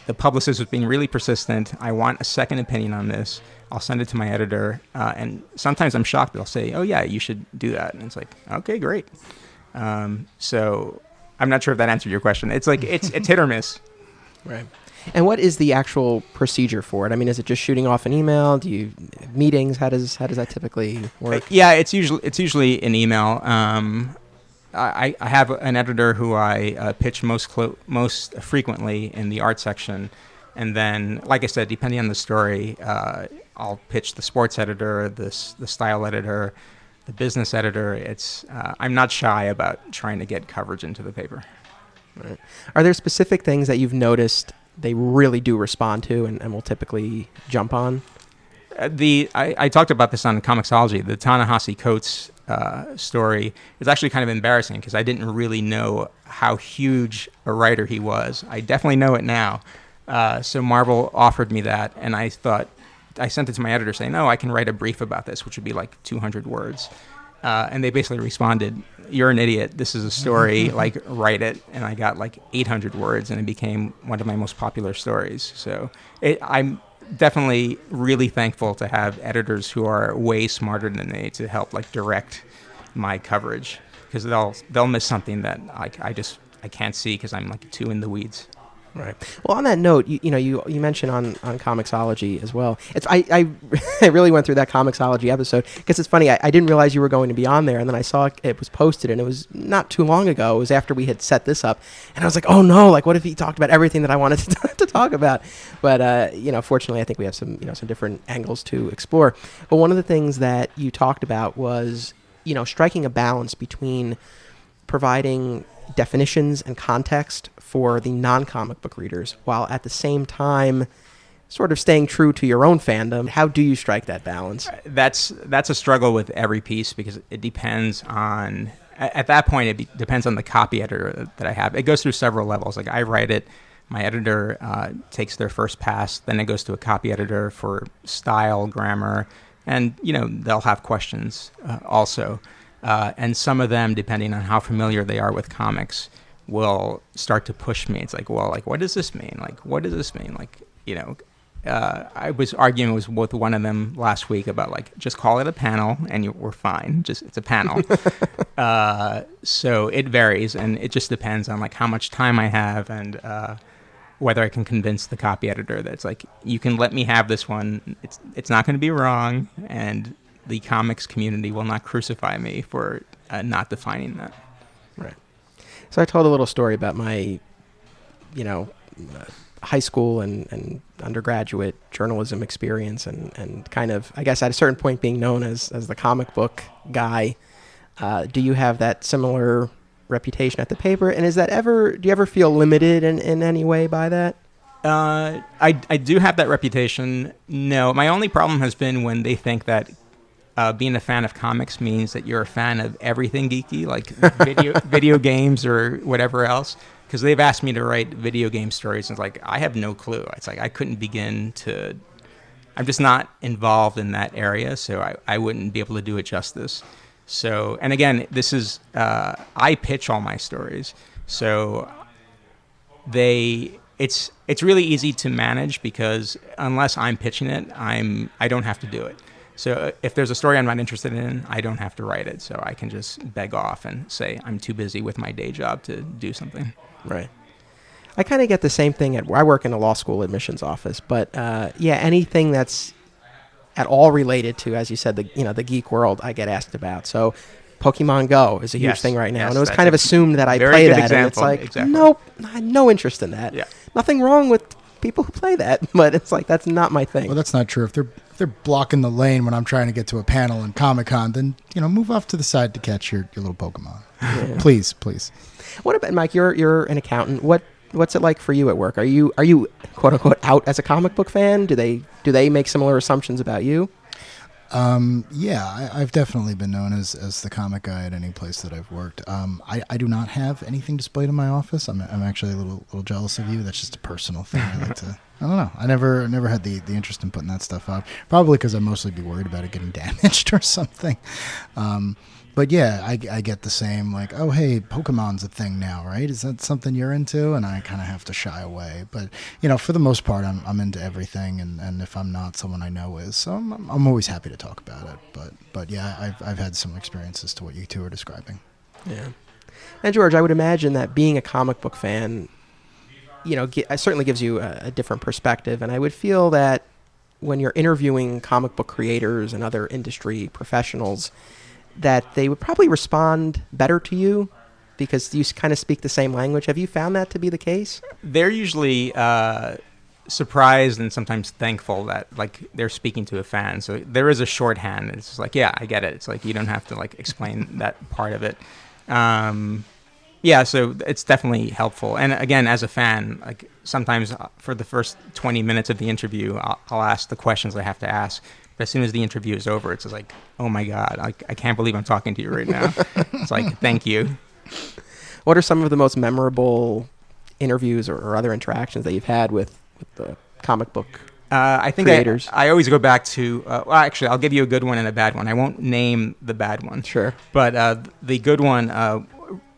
the publicist was being really persistent. I want a second opinion on this. I'll send it to my editor, and sometimes I'm shocked. They'll say, "Oh yeah, you should do that," and it's like, "Okay, great." So I'm not sure if that answered your question. It's like it's hit or miss. Right. And what is the actual procedure for it? I mean, is it just shooting off an email? Do you meetings? How does that typically work? Yeah, it's usually an email. I have an editor who I pitch most frequently in the art section, and then, like I said, depending on the story, I'll pitch the sports editor, the style editor, the business editor. I'm not shy about trying to get coverage into the paper. Right. Are there specific things that you've noticed they really do respond to and will typically jump on? I talked about this on Comixology. The Ta-Nehisi Coates story is actually kind of embarrassing because I didn't really know how huge a writer he was. I definitely know it now. So Marvel offered me that, and I sent it to my editor saying, no, I can write a brief about this, which would be like 200 words. And they basically responded, you're an idiot. This is a story, like, write it. And I got like 800 words, and it became one of my most popular stories. So I'm definitely really thankful to have editors who are way smarter than me to help like direct my coverage, because they'll miss something that I can't see because I'm like too in the weeds. Right. Well, on that note, you mentioned on Comixology as well. I really went through that Comixology episode because it's funny. I didn't realize you were going to be on there, and then I saw it was posted, and it was not too long ago. It was after we had set this up, and I was like, oh no, like what if he talked about everything that I wanted to talk about? But fortunately, I think we have some different angles to explore. But one of the things that you talked about was striking a balance between providing definitions and context for the non-comic book readers, while at the same time sort of staying true to your own fandom. How do you strike that balance? That's a struggle with every piece, because it depends on, at that point, it depends on the copy editor that I have. It goes through several levels. Like, I write it, my editor takes their first pass, then it goes to a copy editor for style, grammar, and they'll have questions also. And some of them, depending on how familiar they are with comics, will start to push me. It's like, well, like, what does this mean? Like, what does this mean? Like, you know, I was arguing with one of them last week about, like, just call it a panel and we're fine. Just, it's a panel. So it varies, and it just depends on, like, how much time I have and whether I can convince the copy editor that it's like, you can let me have this one. It's not going to be wrong, and the comics community will not crucify me for not defining that. Right. So I told a little story about my, you know, high school and undergraduate journalism experience, and kind of, I guess, at a certain point being known as the comic book guy. Do you have that similar reputation at the paper, and do you ever feel limited in any way by that? I do have that reputation. No, my only problem has been when they think that being a fan of comics means that you're a fan of everything geeky, like video games or whatever else. Because they've asked me to write video game stories, and it's like, I have no clue. It's like, I couldn't begin to... I'm just not involved in that area, so I wouldn't be able to do it justice. So, and again, this is... I pitch all my stories, so it's really easy to manage, because unless I'm pitching it, I don't have to do it. So if there's a story I'm not interested in, I don't have to write it. So I can just beg off and say I'm too busy with my day job to do something. Right. I kind of get the same thing I work in a law school admissions office, but yeah, anything that's at all related to, as you said, the geek world, I get asked about. So Pokemon Go is a huge thing right now, and it was kind of assumed that I play that, and it's like, nope, I had no interest in that. Yeah. Nothing wrong with people who play that, but it's like, that's not my thing. Well, that's not true. If they're blocking the lane when I'm trying to get to a panel in Comic-Con, then, you know, move off to the side to catch your little Pokemon. Yeah. Please. What about, Mike, you're an accountant. What's it like for you at work? Are you quote unquote out as a comic book fan? Do they make similar assumptions about you? Yeah, I've definitely been known as the comic guy at any place that I've worked. I do not have anything displayed in my office. I'm actually a little jealous of you. That's just a personal thing. I like to. I don't know. I never had the interest in putting that stuff up. Probably because I'd mostly be worried about it getting damaged or something. But yeah, I get the same, like, oh, hey, Pokemon's a thing now, right? Is that something you're into? And I kind of have to shy away. But, you know, for the most part, I'm into everything. And if I'm not, someone I know is. So I'm always happy to talk about it. But yeah, I've had some experiences to what you two are describing. Yeah. And George, I would imagine that being a comic book fan, you know, certainly gives you a different perspective. And I would feel that when you're interviewing comic book creators and other industry professionals, that they would probably respond better to you because you kind of speak the same language. Have you found that to be the case? They're usually surprised and sometimes thankful that, like, they're speaking to a fan. So there is a shorthand. It's just like, yeah, I get it. It's like, you don't have to, like, explain that part of it. Yeah, so it's definitely helpful. And again, as a fan, like, sometimes for the first 20 minutes of the interview, I'll ask the questions I have to ask. But as soon as the interview is over, it's just like, oh my God, I can't believe I'm talking to you right now. It's like, thank you. What are some of the most memorable interviews or other interactions that you've had with the comic book I think creators? I always go back to, well, actually, I'll give you a good one and a bad one. I won't name the bad one. Sure. But the good one,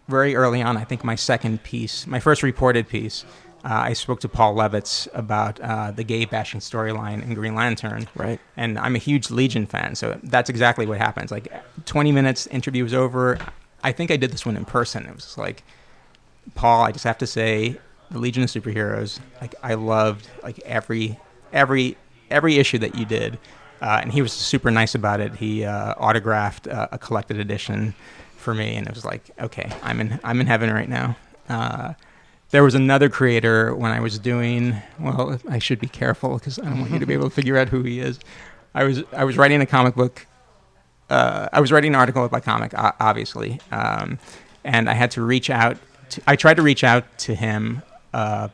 very early on, I think my first reported piece, I spoke to Paul Levitz about the gay bashing storyline in Green Lantern. Right. And I'm a huge Legion fan, so that's exactly what happens. Like, 20 minutes, interview was over. I think I did this one in person. It was just like, Paul, I just have to say, the Legion of Superheroes, like, I loved, like, every issue that you did. And he was super nice about it. He autographed a collected edition for me, and it was like, okay, I'm in heaven right now. There was another creator when I was doing, well, I should be careful because I don't want you to be able to figure out who he is. I was writing a comic book. I was writing an article about comic, obviously, and I had to reach out. I tried to reach out to him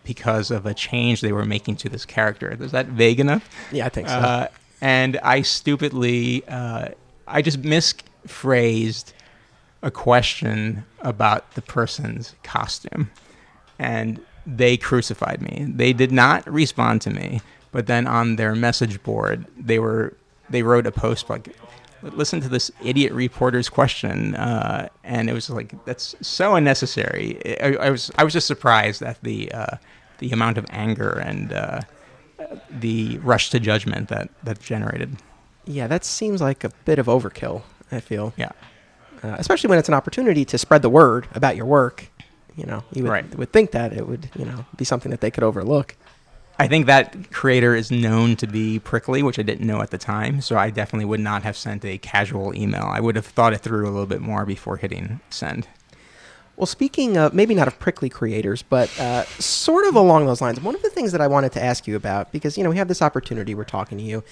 because of a change they were making to this character. Is that vague enough? Yeah, I think so. And I stupidly, I just misphrased a question about the person's costume. And they crucified me. They did not respond to me, but then on their message board, they wrote a post like, listen to this idiot reporter's question, and it was like, that's so unnecessary. I was just surprised at the amount of anger and the rush to judgment that generated. Yeah, that seems like a bit of overkill, I feel. Yeah. Especially when it's an opportunity to spread the word about your work. You know, you would think that it would, be something that they could overlook. I think that creator is known to be prickly, which I didn't know at the time, so I definitely would not have sent a casual email. I would have thought it through a little bit more before hitting send. Well, speaking of, maybe not of prickly creators, but sort of along those lines, one of the things that I wanted to ask you about, because, we have this opportunity, we're talking to you.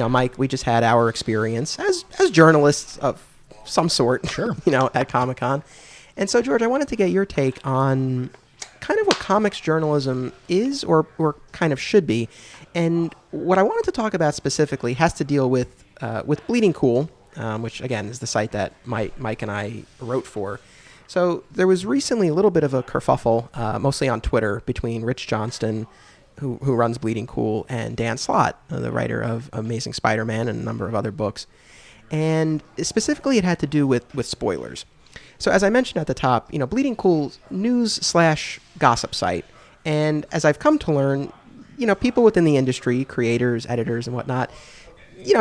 Mike, we just had our experience as journalists of some sort, sure, at Comic-Con. And so, George, I wanted to get your take on kind of what comics journalism is or kind of should be. And what I wanted to talk about specifically has to deal with Bleeding Cool, which, again, is the site that Mike and I wrote for. So there was recently a little bit of a kerfuffle, mostly on Twitter, between Rich Johnston, who runs Bleeding Cool, and Dan Slott, the writer of Amazing Spider-Man and a number of other books. And specifically it had to do with spoilers. So as I mentioned at the top, Bleeding Cool's news/gossip site. And as I've come to learn, people within the industry, creators, editors, and whatnot,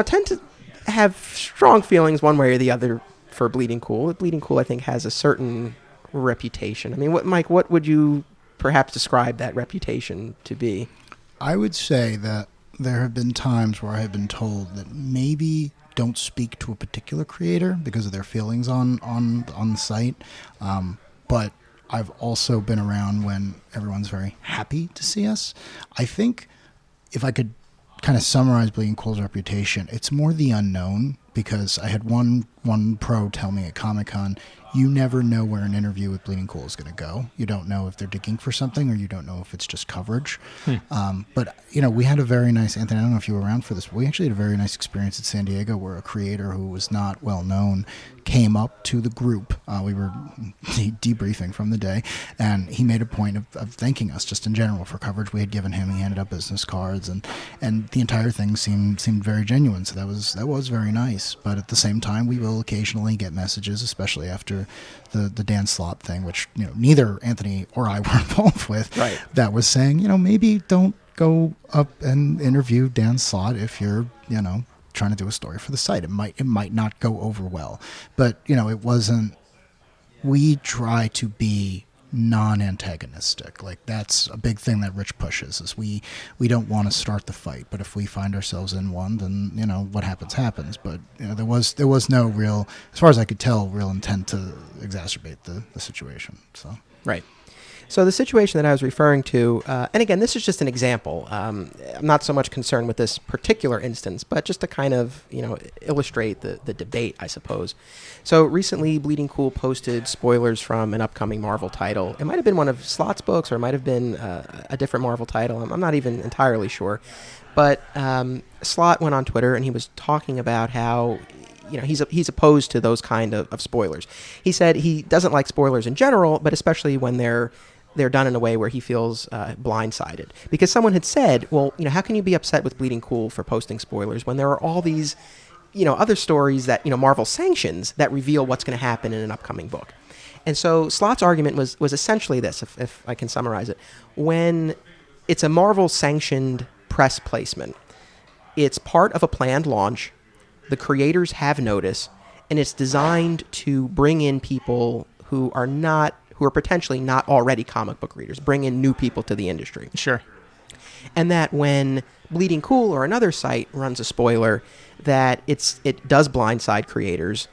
tend to have strong feelings one way or the other for Bleeding Cool. Bleeding Cool, I think, has a certain reputation. I mean, Mike, what would you perhaps describe that reputation to be? I would say that there have been times where I have been told that maybe don't speak to a particular creator because of their feelings on the site. But I've also been around when everyone's very happy to see us. I think if I could kind of summarize Bleeding Cool's reputation, it's more the unknown, because I had one pro tell me at Comic-Con, you never know where an interview with Bleeding Cool is going to go. You don't know if they're digging for something, or you don't know if it's just coverage. But, we had a very nice, Anthony, I don't know if you were around for this, but we actually had a very nice experience at San Diego where a creator who was not well known came up to the group. We were debriefing from the day, and he made a point of thanking us just in general for coverage we had given him. He handed out business cards, and the entire thing seemed very genuine. So that was very nice. But at the same time, we will occasionally get messages, especially after the Dan Slott thing, which neither Anthony or I were involved with, right, that was saying, maybe don't go up and interview Dan Slott if you're, trying to do a story for the site. It might not go over well. But, it wasn't, we try to be non-antagonistic. Like, that's a big thing that Rich pushes, is we don't want to start the fight, but if we find ourselves in one, then what happens. But there was no real, as far as I could tell, real intent to exacerbate the situation. So right. So the situation that I was referring to, and again, this is just an example. I'm not so much concerned with this particular instance, but just to kind of, illustrate the debate, I suppose. So recently, Bleeding Cool posted spoilers from an upcoming Marvel title. It might have been one of Slott's books, or it might have been a different Marvel title. I'm not even entirely sure. But Slott went on Twitter, and he was talking about how he's opposed to those kind of spoilers. He said he doesn't like spoilers in general, but especially when they're done in a way where he feels blindsided. Because someone had said, well, how can you be upset with Bleeding Cool for posting spoilers when there are all these, other stories that, Marvel sanctions that reveal what's going to happen in an upcoming book. And so Slott's argument was essentially this, if I can summarize it. When it's a Marvel-sanctioned press placement, it's part of a planned launch, the creators have notice, and it's designed to bring in people who are potentially not already comic book readers, bring in new people to the industry. Sure. And that when Bleeding Cool or another site runs a spoiler, that it does blindside creators,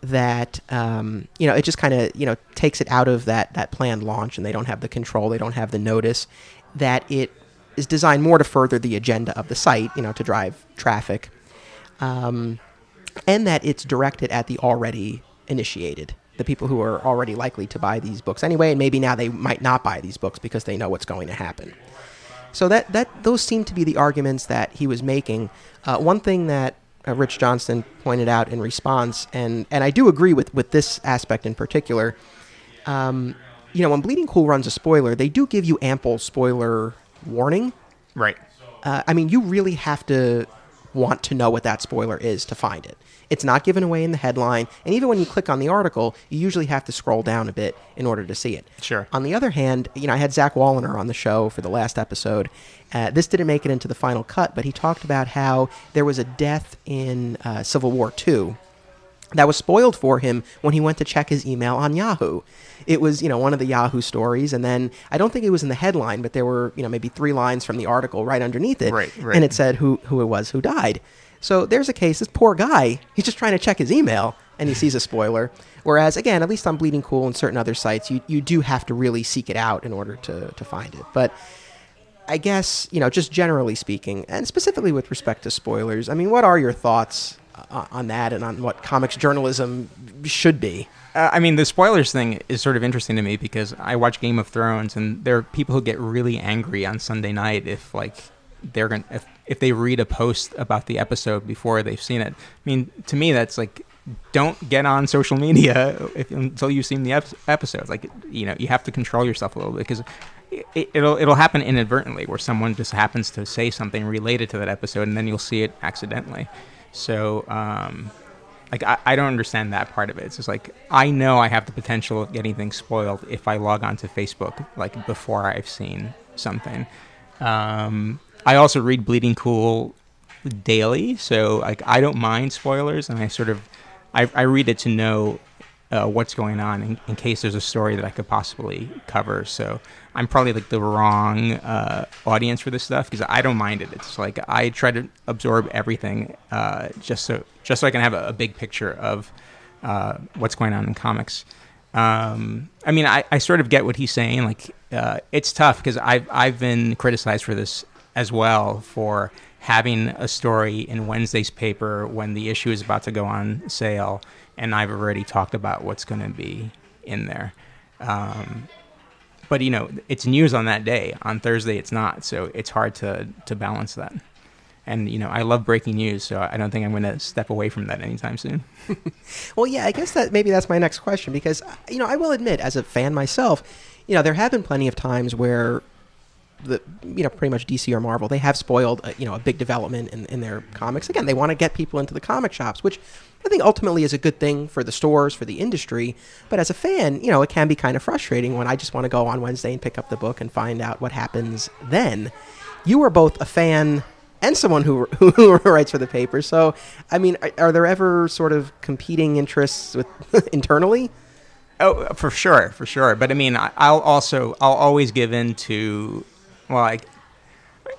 that it just kind of takes it out of that planned launch, and they don't have the control, they don't have the notice, that it is designed more to further the agenda of the site, to drive traffic, and that it's directed at the already initiated, the people who are already likely to buy these books anyway, and maybe now they might not buy these books because they know what's going to happen. So those seem to be the arguments that he was making. One thing that Rich Johnston pointed out in response, and I do agree with this aspect in particular, when Bleeding Cool runs a spoiler, they do give you ample spoiler warning. Right. You really have to want to know what that spoiler is to find it. It's not given away in the headline, and even when you click on the article, you usually have to scroll down a bit in order to see it. Sure. On the other hand, I had Zach Walliner on the show for the last episode. This didn't make it into the final cut, but he talked about how there was a death in Civil War II that was spoiled for him when he went to check his email on Yahoo. It was, one of the Yahoo stories, and then I don't think it was in the headline, but there were, maybe 3 lines from the article right underneath it, right. And it said who it was who died. So there's a case, this poor guy, he's just trying to check his email, and he sees a spoiler. Whereas, again, at least on Bleeding Cool and certain other sites, you do have to really seek it out in order to find it. But I guess, just generally speaking, and specifically with respect to spoilers, what are your thoughts on that and on what comics journalism should be? The spoilers thing is sort of interesting to me because I watch Game of Thrones, and there are people who get really angry on Sunday night if if they read a post about the episode before they've seen it. To me, that's like, don't get on social media until you've seen the episode. You have to control yourself a little bit because it'll happen inadvertently where someone just happens to say something related to that episode, and then you'll see it accidentally. So, I don't understand that part of it. It's just I know I have the potential of getting things spoiled if I log on to Facebook, before I've seen something. I also read Bleeding Cool daily, so I don't mind spoilers, and I read it to know what's going on in case there's a story that I could possibly cover. So I'm probably the wrong audience for this stuff because I don't mind it. It's I try to absorb everything just so I can have a big picture of what's going on in comics. I sort of get what he's saying. It's tough because I've been criticized for this as well, for having a story in Wednesday's paper when the issue is about to go on sale, and I've already talked about what's going to be in there. But it's news on that day. On Thursday, it's not, so it's hard to balance that. And I love breaking news, so I don't think I'm going to step away from that anytime soon. Well, yeah, I guess that's my next question because I will admit, as a fan myself, there have been plenty of times where pretty much DC or Marvel, they have spoiled a big development in their comics. Again, they want to get people into the comic shops, which I think ultimately is a good thing for the stores, for the industry. But as a fan, it can be kind of frustrating when I just want to go on Wednesday and pick up the book and find out what happens then. You are both a fan and someone who writes for the paper. So, are there ever sort of competing interests internally? Oh, for sure. But I'll always give in to,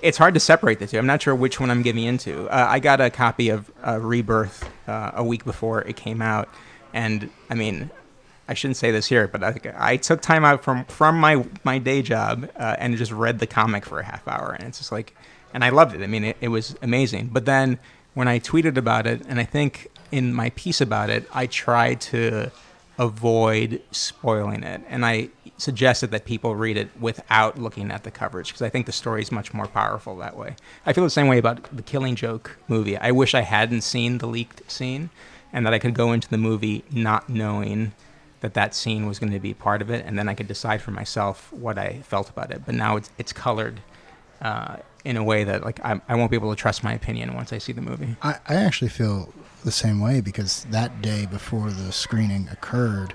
it's hard to separate the two. I'm not sure which one I'm giving into. I got a copy of Rebirth a week before it came out, and I shouldn't say this here, but I took time out from my day job and just read the comic for a half hour, and it's just and I loved it. It was amazing. But then when I tweeted about it, and I think in my piece about it, I tried to avoid spoiling it, and I suggested that people read it without looking at the coverage because I think the story is much more powerful that way. I feel the same way about the Killing Joke movie. I wish I hadn't seen the leaked scene and that I could go into the movie not knowing that scene was going to be part of it, and then I could decide for myself what I felt about it. But now it's colored in a way that I won't be able to trust my opinion once I see the movie. I actually feel the same way because that day before the screening occurred,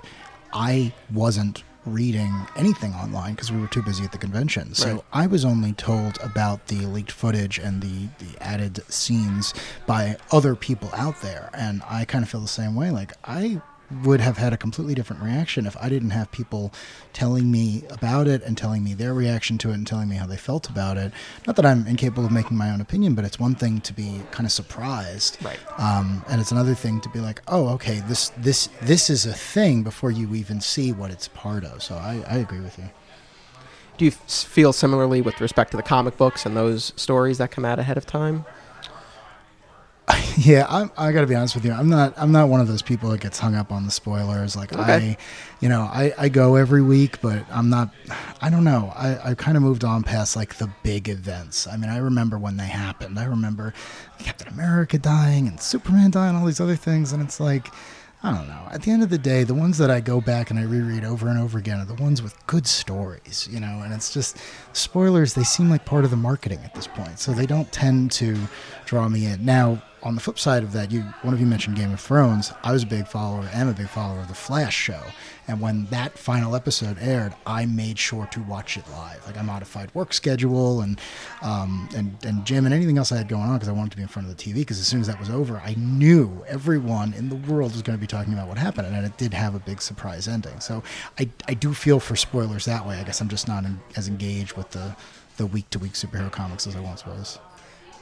I wasn't reading anything online because we were too busy at the convention. So right. I was only told about the leaked footage and the added scenes by other people out there. And I kind of feel the same way. I would have had a completely different reaction if I didn't have people telling me about it and telling me their reaction to it and telling me how they felt about it. Not that I'm incapable of making my own opinion, but it's one thing to be kind of surprised. Right. And it's another thing to be oh, okay, this is a thing before you even see what it's part of. So I agree with you. Do you feel similarly with respect to the comic books and those stories that come out ahead of time? Yeah, I got to be honest with you. I'm not one of those people that gets hung up on the spoilers. Okay. I go every week, but I'm not. I don't know. I kind of moved on past the big events. I remember when they happened. I remember Captain America dying and Superman dying, and all these other things, and it's I don't know. At the end of the day, the ones that I go back and I reread over and over again are the ones with good stories, and it's just spoilers. They seem like part of the marketing at this point, so they don't tend to draw me in. Now, on the flip side of that, one of you mentioned Game of Thrones. I was a big follower of the Flash show. And when that final episode aired, I made sure to watch it live. Like, I modified work schedule and gym and anything else I had going on because I wanted to be in front of the TV. Because as soon as that was over, I knew everyone in the world was going to be talking about what happened. And it did have a big surprise ending. So I do feel for spoilers that way. I guess I'm just not as engaged with the week-to-week superhero comics as I once was.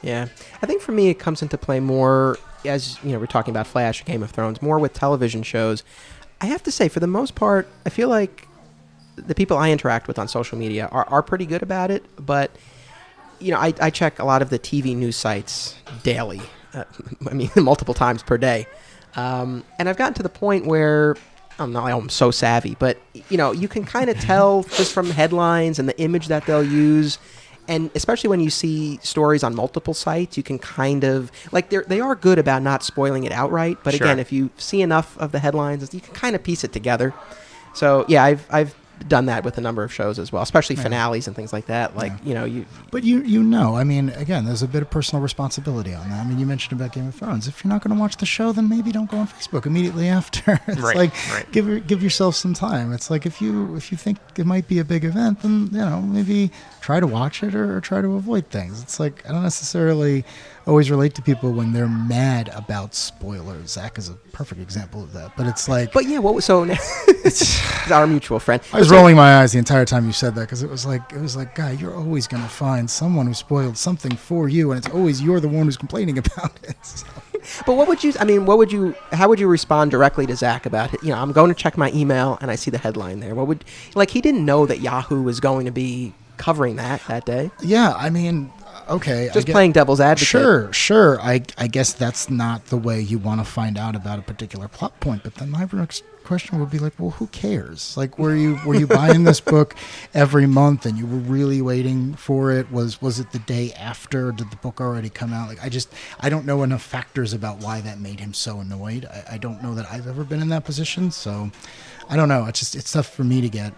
Yeah. I think for me it comes into play more, as we're talking about Flash or Game of Thrones, more with television shows. I have to say, for the most part, I feel like the people I interact with on social media are pretty good about it, but I check a lot of the TV news sites daily. Multiple times per day. And I've gotten to the point where I'm so savvy, but you can kind of tell just from headlines and the image that they'll use. And especially when you see stories on multiple sites, you can kind of, like, they are good about not spoiling it outright. But Sure. Again, if you see enough of the headlines, you can kind of piece it together. So, yeah, I've done that with a number of shows as well, especially finales and things like that. Like, But again, there's a bit of personal responsibility on that. You mentioned about Game of Thrones. If you're not going to watch the show, then maybe don't go on Facebook immediately after. It's Right. Give yourself some time. It's like if you think it might be a big event, then maybe try to watch it or try to avoid things. It's like I don't necessarily always relate to people when they're mad about spoilers. Zach is a perfect example of that. But it's like, but yeah, it's our mutual friend. I was rolling my eyes the entire time you said that because it was like, guy, you're always going to find someone who spoiled something for you, and it's always you're the one who's complaining about it. So. But how would you respond directly to Zach about it? I'm going to check my email and I see the headline there. He didn't know that Yahoo was going to be covering that day. Yeah, okay. Just playing devil's advocate. Sure. I guess that's not the way you want to find out about a particular plot point. But then my next question would be like, well, who cares? Like, were you buying this book every month and you were really waiting for it? Was it the day after? Did the book already come out? Like, I don't know enough factors about why that made him so annoyed. I don't know that I've ever been in that position. So I don't know. It's tough for me to get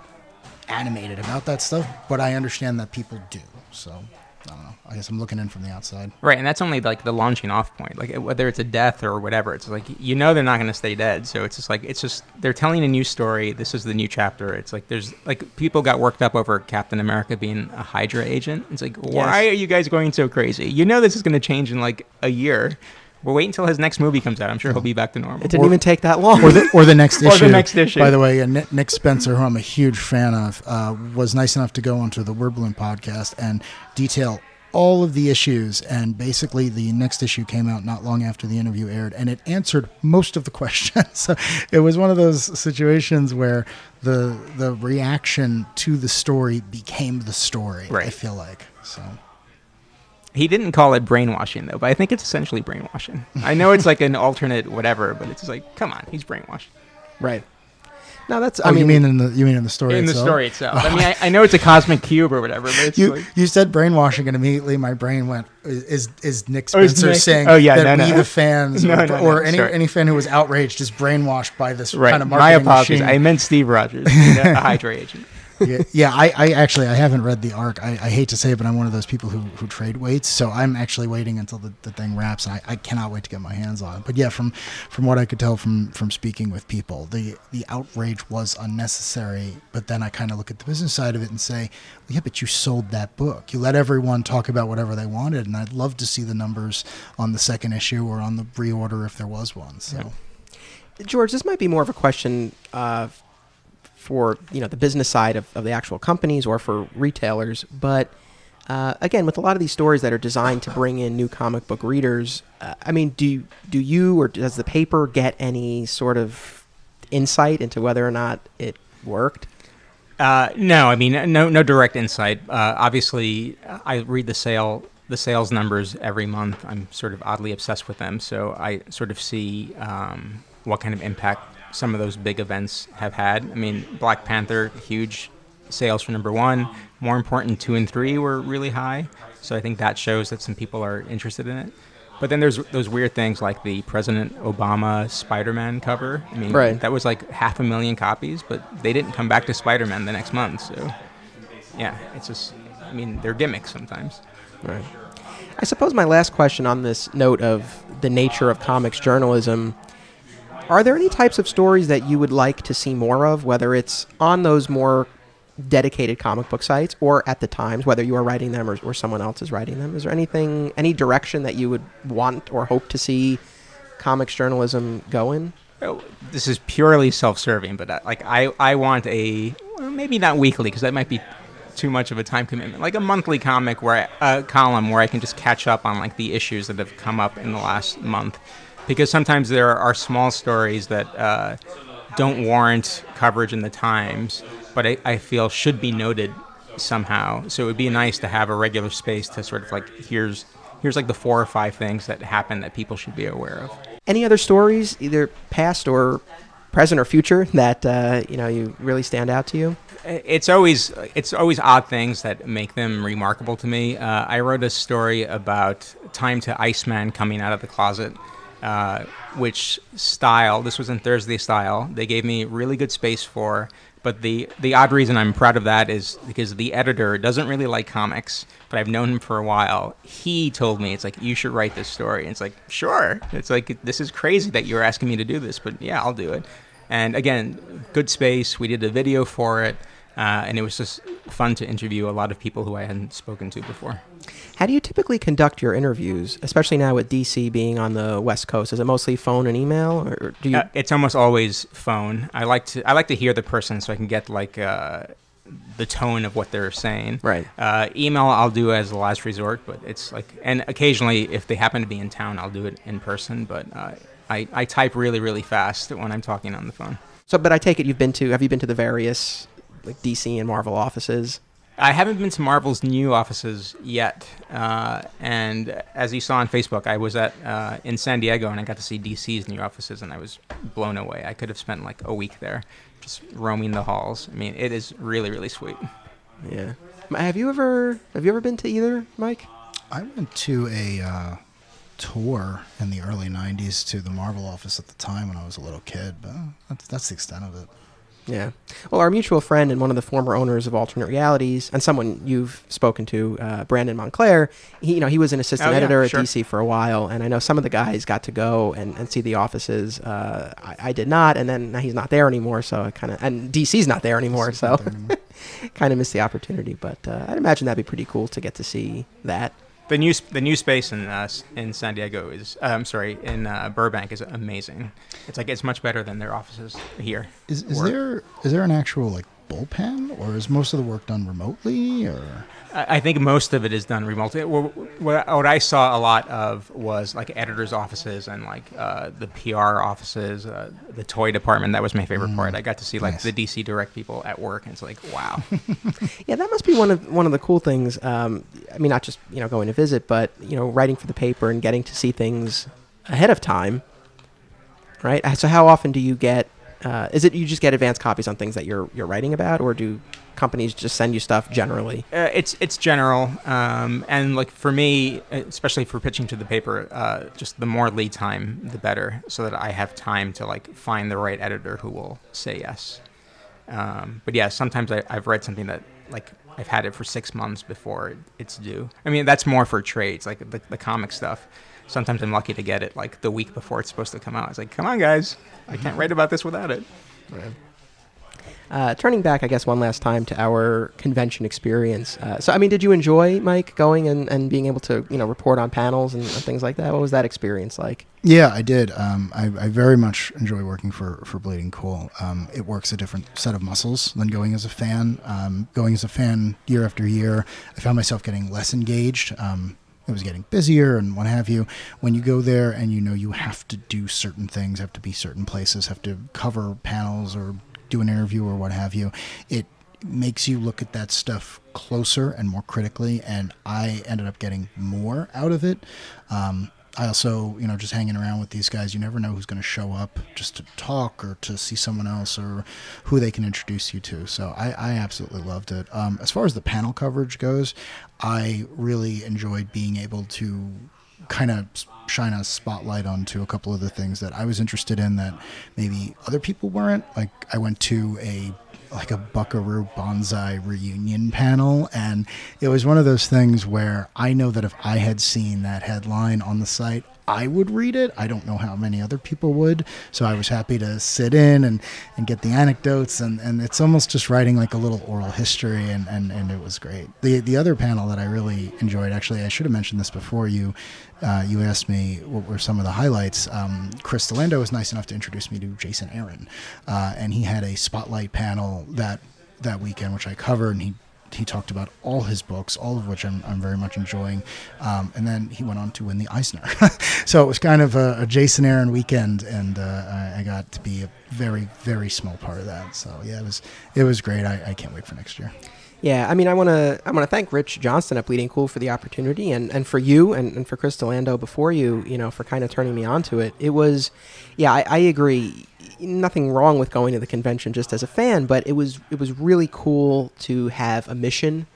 animated about that stuff, but I understand that people do. So I don't know. I guess I'm looking in from the outside. Right, and that's only like the launching off point. Like whether it's a death or whatever, it's like they're not going to stay dead. So it's just they're telling a new story. This is the new chapter. It's like there's like people got worked up over Captain America being a Hydra agent. It's like why are you guys going so crazy? This is going to change in like a year. We'll wait until his next movie comes out. I'm sure he'll be back to normal. It didn't even take that long. Or the next issue. Or the next issue. By the way, Nick Spencer, who I'm a huge fan of, was nice enough to go onto the Word Balloon podcast and detail all of the issues. And basically, the next issue came out not long after the interview aired, and it answered most of the questions. So it was one of those situations where the reaction to the story became the story, right. I feel like. So. He didn't call it brainwashing, though, but I think it's essentially brainwashing. I know it's like an alternate whatever, but it's just like, come on, he's brainwashed. Right. No, that's. You mean in the story itself? In the story itself. I know it's a cosmic cube or whatever, but it's you said brainwashing, and immediately my brain went, is Nick Spencer saying the fans or any fan who was outraged is brainwashed by this kind of marketing My apologies. machine? I meant Steve Rogers, a Hydra agent. I actually haven't read the arc. I hate to say it, but I'm one of those people who trade weights, so I'm actually waiting until the thing wraps, and I cannot wait to get my hands on it. But yeah, from what I could tell from speaking with people, the outrage was unnecessary. But then I kind of look at the business side of it and say, well, yeah, but you sold that book. You let everyone talk about whatever they wanted, and I'd love to see the numbers on the second issue or on the reorder if there was one. So, George, this might be more of a question for the business side of the actual companies or for retailers, but again, with a lot of these stories that are designed to bring in new comic book readers, do you or does the paper get any sort of insight into whether or not it worked? No, no direct insight. Obviously, I read the sales numbers every month. I'm sort of oddly obsessed with them, so I sort of see what kind of impact some of those big events have had. Black Panther, huge sales for number 1. More important, 2 and 3 were really high. So I think that shows that some people are interested in it. But then there's those weird things like the President Obama Spider-Man cover. I mean, Right. that was like 500,000 copies, but they didn't come back to Spider-Man the next month. So, yeah, it's just, I mean, they're gimmicks sometimes. Right. I suppose my last question on this note of the nature of comics journalism, are there any types of stories that you would like to see more of, whether it's on those more dedicated comic book sites or at the Times, whether you are writing them or someone else is writing them? Is there any direction that you would want or hope to see comics journalism go in? Oh, this is purely self-serving, but I want maybe not weekly because that might be too much of a time commitment, like a monthly column where I can just catch up on like the issues that have come up in the last month, because sometimes there are small stories that don't warrant coverage in the Times, but I feel should be noted somehow. So it would be nice to have a regular space to sort of like here's like the 4 or 5 things that happen that people should be aware of. Any other stories, either past or present or future, that you really stand out to you? It's always odd things that make them remarkable to me. I wrote a story about Time to Iceman coming out of the closet, which style, this was in Thursday Style, they gave me really good space for. But the odd reason I'm proud of that is because the editor doesn't really like comics, but I've known him for a while. He told me, it's like, you should write this story. And it's like, sure. It's like, this is crazy that you're asking me to do this, but yeah, I'll do it. And again, good space. We did a video for it. And it was just fun to interview a lot of people who I hadn't spoken to before. How do you typically conduct your interviews, especially now with DC being on the West Coast? Is it mostly phone and email, or do you? It's almost always phone. I like to hear the person so I can get like the tone of what they're saying. Right. Email I'll do as a last resort, but it's like, and occasionally if they happen to be in town, I'll do it in person. But I type really, really fast when I'm talking on the phone. So, but I take it have you been to the various like DC and Marvel offices? I haven't been to Marvel's new offices yet, and as you saw on Facebook, I was in San Diego, and I got to see DC's new offices, and I was blown away. I could have spent like a week there, just roaming the halls. I mean, it is really, really sweet. Yeah. Have you ever been to either, Mike? I went to a tour in the early 90s to the Marvel office at the time when I was a little kid, but that's the extent of it. Yeah. Well, our mutual friend and one of the former owners of Alternate Realities, and someone you've spoken to, Brandon Montclair, he was an assistant editor at DC for a while, and I know some of the guys got to go and see the offices. I did not, and then he's not there anymore, so and DC's not there anymore, so kind of missed the opportunity. But I'd imagine that'd be pretty cool to get to see that. The new space in San Diego in Burbank is amazing. It's much better than their offices here. Is there an actual like bullpen, or is most of the work done remotely, or? I think most of it is done remotely. What I saw a lot of was like editors' offices and like the PR offices, the toy department. That was my favorite part. I got to see like the DC Direct people at work, and it's like, wow. Yeah, that must be one of the cool things. I mean, not just going to visit, but writing for the paper and getting to see things ahead of time. Right. So how often do you get? Is it you just get advance copies on things that you're writing about, or do companies just send you stuff generally? It's general, and like for me, especially for pitching to the paper, just the more lead time, the better, so that I have time to like find the right editor who will say yes. But yeah, sometimes I've read something that like I've had it for 6 months before it's due. I mean, that's more for trades, like the comic stuff. Sometimes I'm lucky to get it like the week before it's supposed to come out. It's like, come on, guys, I can't write about this without it. Right. Turning back, I guess, one last time to our convention experience. So, I mean, did you enjoy, Mike, going and being able to, report on panels and things like that? What was that experience like? Yeah, I did. I very much enjoy working for Bleeding Cool. It works a different set of muscles than going as a fan. Going as a fan year after year, I found myself getting less engaged. It was getting busier and what have you. When you go there and you have to do certain things, have to be certain places, have to cover panels or do an interview or what have you, it makes you look at that stuff closer and more critically, and I ended up getting more out of it. I also, just hanging around with these guys, you never know who's going to show up just to talk or to see someone else or who they can introduce you to. So I absolutely loved it. As far as the panel coverage goes, I really enjoyed being able to kind of shine a spotlight onto a couple of the things that I was interested in that maybe other people weren't. Like I went to a Buckaroo Bonsai reunion panel, and it was one of those things where I know that if I had seen that headline on the site, I would read it. I don't know how many other people would. So I was happy to sit in and get the anecdotes, and it's almost just writing like a little oral history, and it was great. The other panel that I really enjoyed, actually, I should have mentioned this before you asked me what were some of the highlights. Chris Delando was nice enough to introduce me to Jason Aaron, and he had a spotlight panel that weekend, which I covered, and he talked about all his books, all of which I'm very much enjoying. And then he went on to win the Eisner. So it was kind of a Jason Aaron weekend, and I got to be a very, very small part of that. So yeah, it was great. I can't wait for next year. Yeah, I mean, I want to thank Rich Johnston at Bleeding Cool for the opportunity, and for you and for Chris Delando before you, for kind of turning me on to it. It was, yeah, I agree. Nothing wrong with going to the convention just as a fan, but it was really cool to have a mission,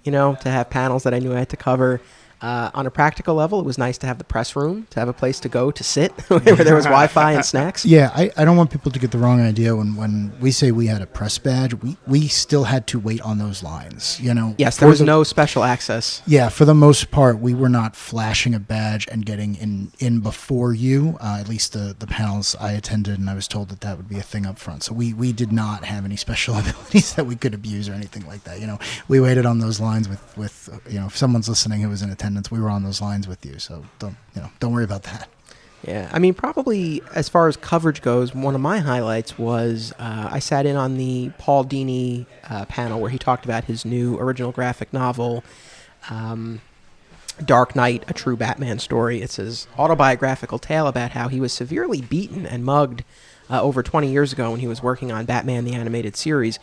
to have panels that I knew I had to cover. On a practical level, it was nice to have the press room, to have a place to go to sit where there was Wi-Fi and snacks. Yeah, I don't want people to get the wrong idea when we say we had a press badge. We still had to wait on those lines, Yes, there was no special access. Yeah, for the most part, we were not flashing a badge and getting in before you. At least the panels I attended, and I was told that would be a thing up front. So we did not have any special abilities that we could abuse or anything like that. We waited on those lines with if someone's listening who was in attendance, we were on those lines with you, so don't worry about that. Yeah, I mean, probably as far as coverage goes, one of my highlights was I sat in on the Paul Dini panel where he talked about his new original graphic novel, Dark Knight, A True Batman Story. It's his autobiographical tale about how he was severely beaten and mugged over 20 years ago when he was working on Batman the Animated Series.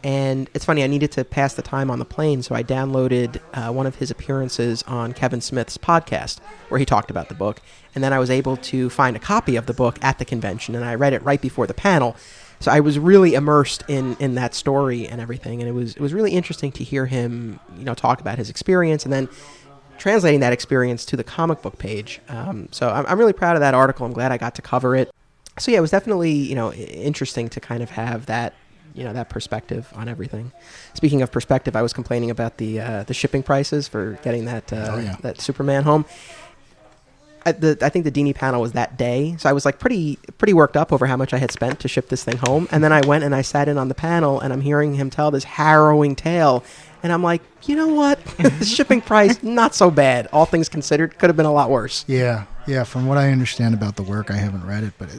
And it's funny, I needed to pass the time on the plane, so I downloaded one of his appearances on Kevin Smith's podcast, where he talked about the book. And then I was able to find a copy of the book at the convention, and I read it right before the panel. So I was really immersed in that story and everything, and it was really interesting to hear him, talk about his experience, and then translating that experience to the comic book page. So I'm really proud of that article. I'm glad I got to cover it. So yeah, it was definitely, interesting to kind of have that, that perspective on everything. Speaking of perspective, I was complaining about the shipping prices for getting that Superman home. I think the Dini panel was that day, so I was like pretty worked up over how much I had spent to ship this thing home. And then I went and I sat in on the panel, and I'm hearing him tell this harrowing tale, and I'm like, you know what? The shipping price, not so bad. All things considered, could have been a lot worse. Yeah. From what I understand about the work, I haven't read it, but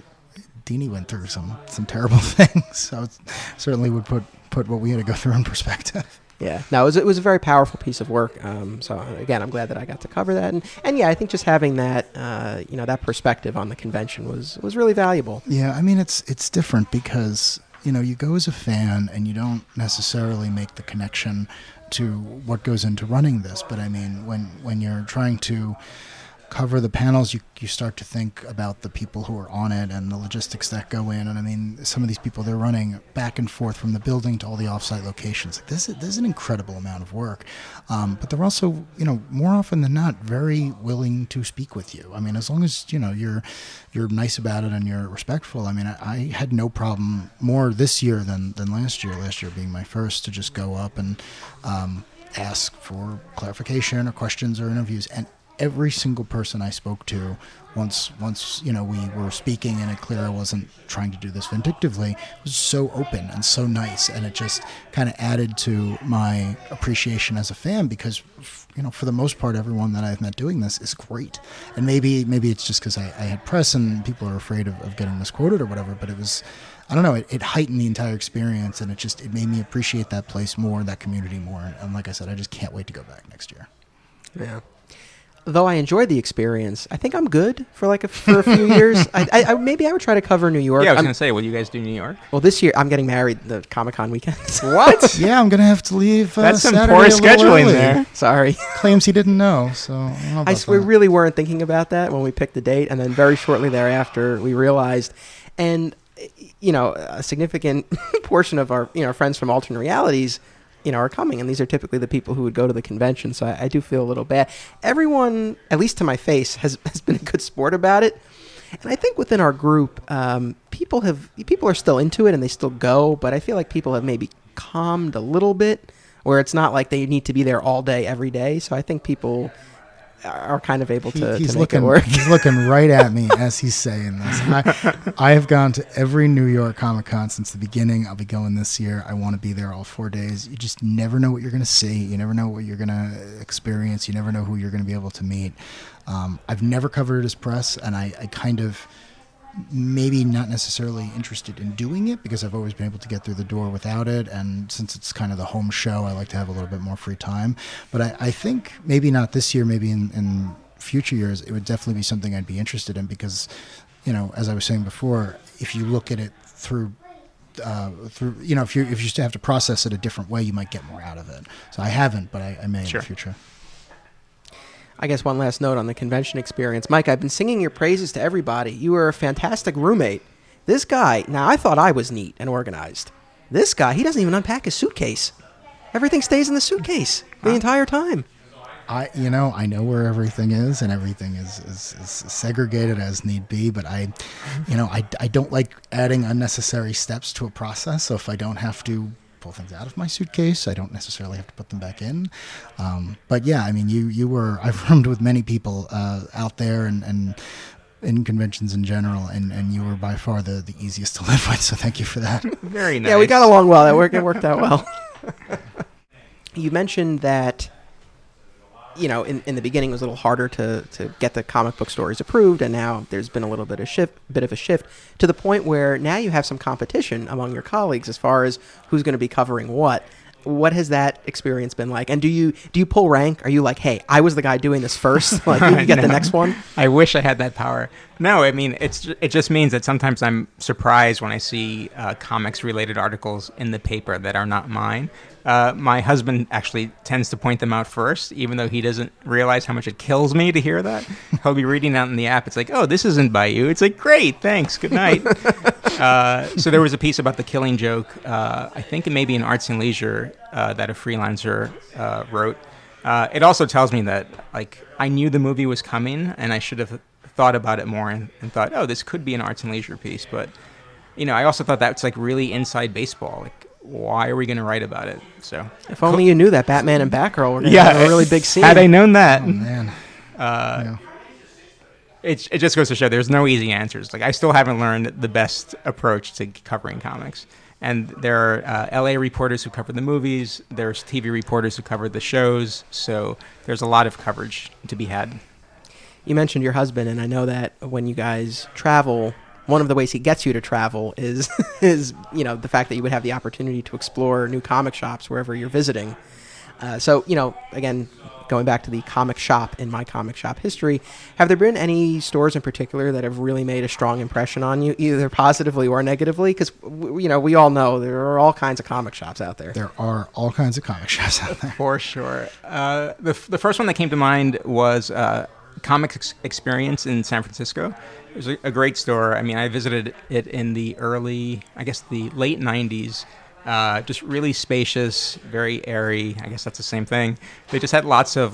Dini went through some terrible things, so it certainly would put what we had to go through in perspective. Yeah, no, it was a very powerful piece of work. So again, I'm glad that I got to cover that, and yeah, I think just having that that perspective on the convention was really valuable. Yeah, I mean it's different because you go as a fan and you don't necessarily make the connection to what goes into running this, but I mean when you're trying to cover the panels, you start to think about the people who are on it and the logistics that go in. And I mean, some of these people, they're running back and forth from the building to all the offsite locations. Like this is an incredible amount of work. But they're also, more often than not, very willing to speak with you. I mean, as long as, you're nice about it and you're respectful. I mean, I had no problem more this year than last year being my first, to just go up and ask for clarification or questions or interviews. And every single person I spoke to, once we were speaking and it clear I wasn't trying to do this vindictively, was so open and so nice, and it just kind of added to my appreciation as a fan, because for the most part, everyone that I've met doing this is great. And maybe it's just because I had press and people are afraid of getting misquoted or whatever, but it was, I don't know, it heightened the entire experience, and it made me appreciate that place more, that community more. And like I said, I just can't wait to go back next year. Yeah. Though I enjoyed the experience, I think I'm good for a few years. I maybe I would try to cover New York. Yeah, I was going to say, will you guys do New York? Well, this year I'm getting married the Comic-Con weekend. What? Yeah, I'm going to have to leave That's some Saturday poor a little scheduling early. there. Sorry. Claims he didn't know, so I don't know about We that. really weren't thinking about that when we picked the date, and then very shortly thereafter we realized, and a significant portion of our friends from alternate realities are coming, and these are typically the people who would go to the convention, so I do feel a little bad. Everyone, at least to my face, has been a good sport about it, and I think within our group, people are still into it and they still go, but I feel like people have maybe calmed a little bit, where it's not like they need to be there all day every day. So I think people are kind of able to make it work. He's looking right at me as he's saying this. I have gone to every New York Comic Con since the beginning. I'll be going this year. I want to be there all 4 days. You just never know what you're going to see. You never know what you're going to experience. You never know who you're going to be able to meet. I've never covered it as press, and I kind of maybe not necessarily interested in doing it because I've always been able to get through the door without it, and since it's kind of the home show, I like to have a little bit more free time. But I think maybe not this year, maybe in future years, it would definitely be something I'd be interested in because, as I was saying before, if you look at it through if you still have to process it a different way, you might get more out of it. So I haven't, but I may in the future. I guess one last note on the convention experience. Mike, I've been singing your praises to everybody. You were a fantastic roommate. This guy, now I thought I was neat and organized. This guy, he doesn't even unpack his suitcase. Everything stays in the suitcase the entire time. I know where everything is, and everything is segregated as need be, but I don't like adding unnecessary steps to a process. So if I don't have to pull things out of my suitcase, I don't necessarily have to put them back in. But yeah, I mean, I've roomed with many people out there and in conventions in general, and you were by far the easiest to live with, so thank you for that. Very nice. Yeah, we got along well. It worked out well. You mentioned that, in the beginning it was a little harder to get the comic book stories approved, and now there's been a little bit of a shift to the point where now you have some competition among your colleagues as far as who's going to be covering what. What has that experience been like? And do you pull rank? Are you like, hey, I was the guy doing this first, like you get the next one? I wish I had that power. No, I mean, it just means that sometimes I'm surprised when I see comics related articles in the paper that are not mine. My husband actually tends to point them out first, even though he doesn't realize how much it kills me to hear that. He'll be reading out in the app. It's like, oh, this isn't by you. It's like, great, thanks, good night. So there was a piece about the Killing Joke, I think it may be in Arts and Leisure, that a freelancer wrote. It also tells me that, like, I knew the movie was coming, and I should have thought about it more and thought, oh, this could be an Arts and Leisure piece. But, I also thought that's, like, really inside baseball. Like, why are we going to write about it? So if only you knew that Batman and Batgirl were going to have a really big scene. Had I known that. Oh, man. It just goes to show there's no easy answers. Like, I still haven't learned the best approach to covering comics. And there are LA reporters who cover the movies. There's TV reporters who cover the shows. So there's a lot of coverage to be had. You mentioned your husband, and I know that when you guys travel, one of the ways he gets you to travel is the fact that you would have the opportunity to explore new comic shops wherever you're visiting. So, again, going back to the comic shop in my comic shop history, have there been any stores in particular that have really made a strong impression on you, either positively or negatively? Because, we all know there are all kinds of comic shops out there. There are all kinds of comic shops out there. For sure. The first one that came to mind was Comic Experience in San Francisco. It was a great store. I mean, I visited it in the late 90s. Just really spacious, very airy. I guess that's the same thing. They just had lots of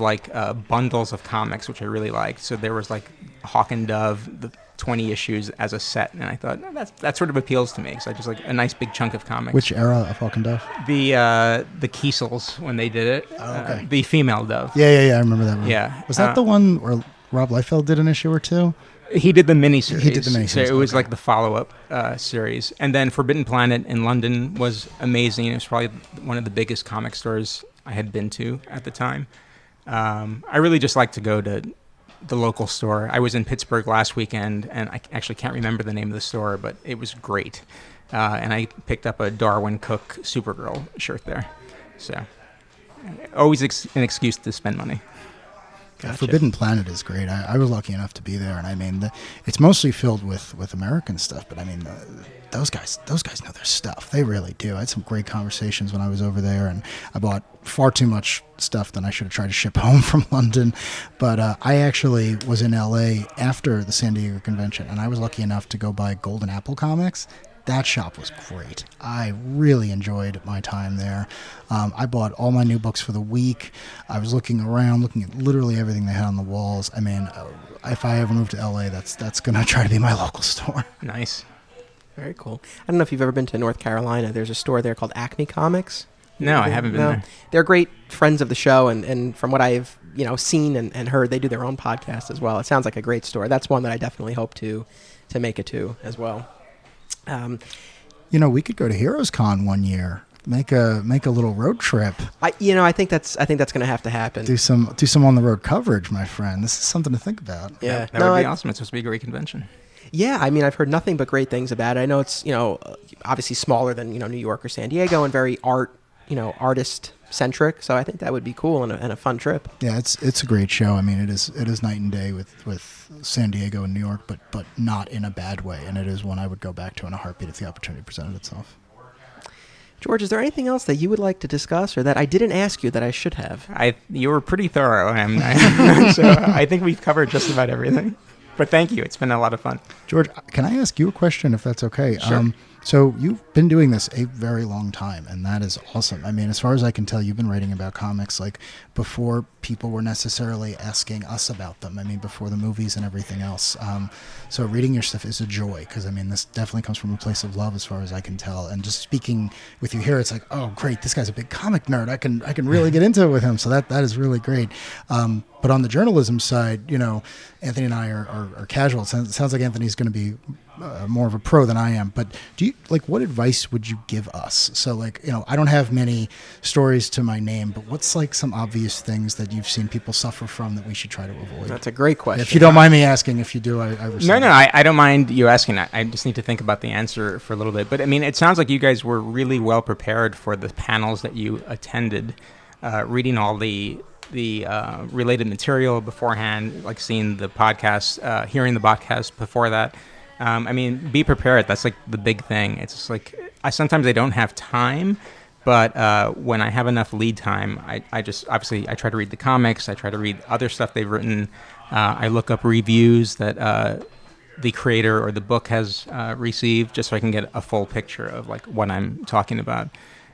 bundles of comics, which I really liked. So there was like Hawk and Dove, the 20 issues as a set, and I thought that sort of appeals to me. So I just like a nice big chunk of comics. Which era of Hawk and Dove? The Kiesels when they did it. Oh, okay. The female Dove. Yeah. I remember that one. Yeah. Was that the one where Rob Liefeld did an issue or two? He did the miniseries. He did the miniseries. So it was like the follow-up series. And then Forbidden Planet in London was amazing. It was probably one of the biggest comic stores I had been to at the time. I really just like to go to the local store. I was in Pittsburgh last weekend, and I actually can't remember the name of the store, but it was great. And I picked up a Darwin Cook Supergirl shirt there. So always an excuse to spend money. Gotcha. Forbidden Planet is great. I was lucky enough to be there, and I mean, it's mostly filled with American stuff. But I mean, those guys know their stuff. They really do. I had some great conversations when I was over there, and I bought far too much stuff than I should have tried to ship home from London. But I actually was in LA after the San Diego convention, and I was lucky enough to go buy Golden Apple comics. that shop was great. I really enjoyed my time there. I bought all my new books for the week. I was looking around, looking at literally everything they had on the walls. I mean, if I ever move to LA, that's going to try to be my local store. Nice. Very cool. I don't know if you've ever been to North Carolina. There's a store there called Acme Comics. No, I haven't been there. They're great friends of the show, and from what I've seen and heard, they do their own podcast as well. It sounds like a great store. That's one that I definitely hope to make it to as well. We could go to Heroes Con one year. Make a little road trip. I think that's going to have to happen. Do some on the road coverage, my friend. This is something to think about. Yeah, that would be awesome. It's supposed to be a great convention. Yeah, I mean, I've heard nothing but great things about it. I know it's obviously smaller than New York or San Diego, and very artist centric. So I think that would be cool and a fun trip. Yeah, it's a great show. I mean, it is night and day with San Diego and New York, but not in a bad way. And it is one I would go back to in a heartbeat if the opportunity presented itself. George, is there anything else that you would like to discuss or that I didn't ask you that I should have? You were pretty thorough, so I think we've covered just about everything. But thank you. It's been a lot of fun. George, can I ask you a question if that's okay? Sure. So you've been doing this a very long time, and that is awesome. I mean, as far as I can tell, you've been writing about comics like before people were necessarily asking us about them. I mean, before the movies and everything else. So reading your stuff is a joy because, I mean, this definitely comes from a place of love as far as I can tell. And just speaking with you here, it's like, oh, great, this guy's a big comic nerd. I can really get into it with him. So that is really great. But on the journalism side, Anthony and I are casual. It sounds like Anthony's going to be more of a pro than I am. But what advice would you give us? So I don't have many stories to my name, but what's some obvious things that you've seen people suffer from that we should try to avoid? That's a great question. If you don't mind me asking, if you do, I respect No, I don't mind you asking. I just need to think about the answer for a little bit. But I mean, it sounds like you guys were really well prepared for the panels that you attended, reading all the related material beforehand, like seeing the podcast, hearing the podcast before that. I mean, be prepared. That's the big thing. It's just sometimes I don't have time, but when I have enough lead time, I just obviously I try to read the comics. I try to read other stuff they've written. I look up reviews that the creator or the book has received, just so I can get a full picture of what I'm talking about.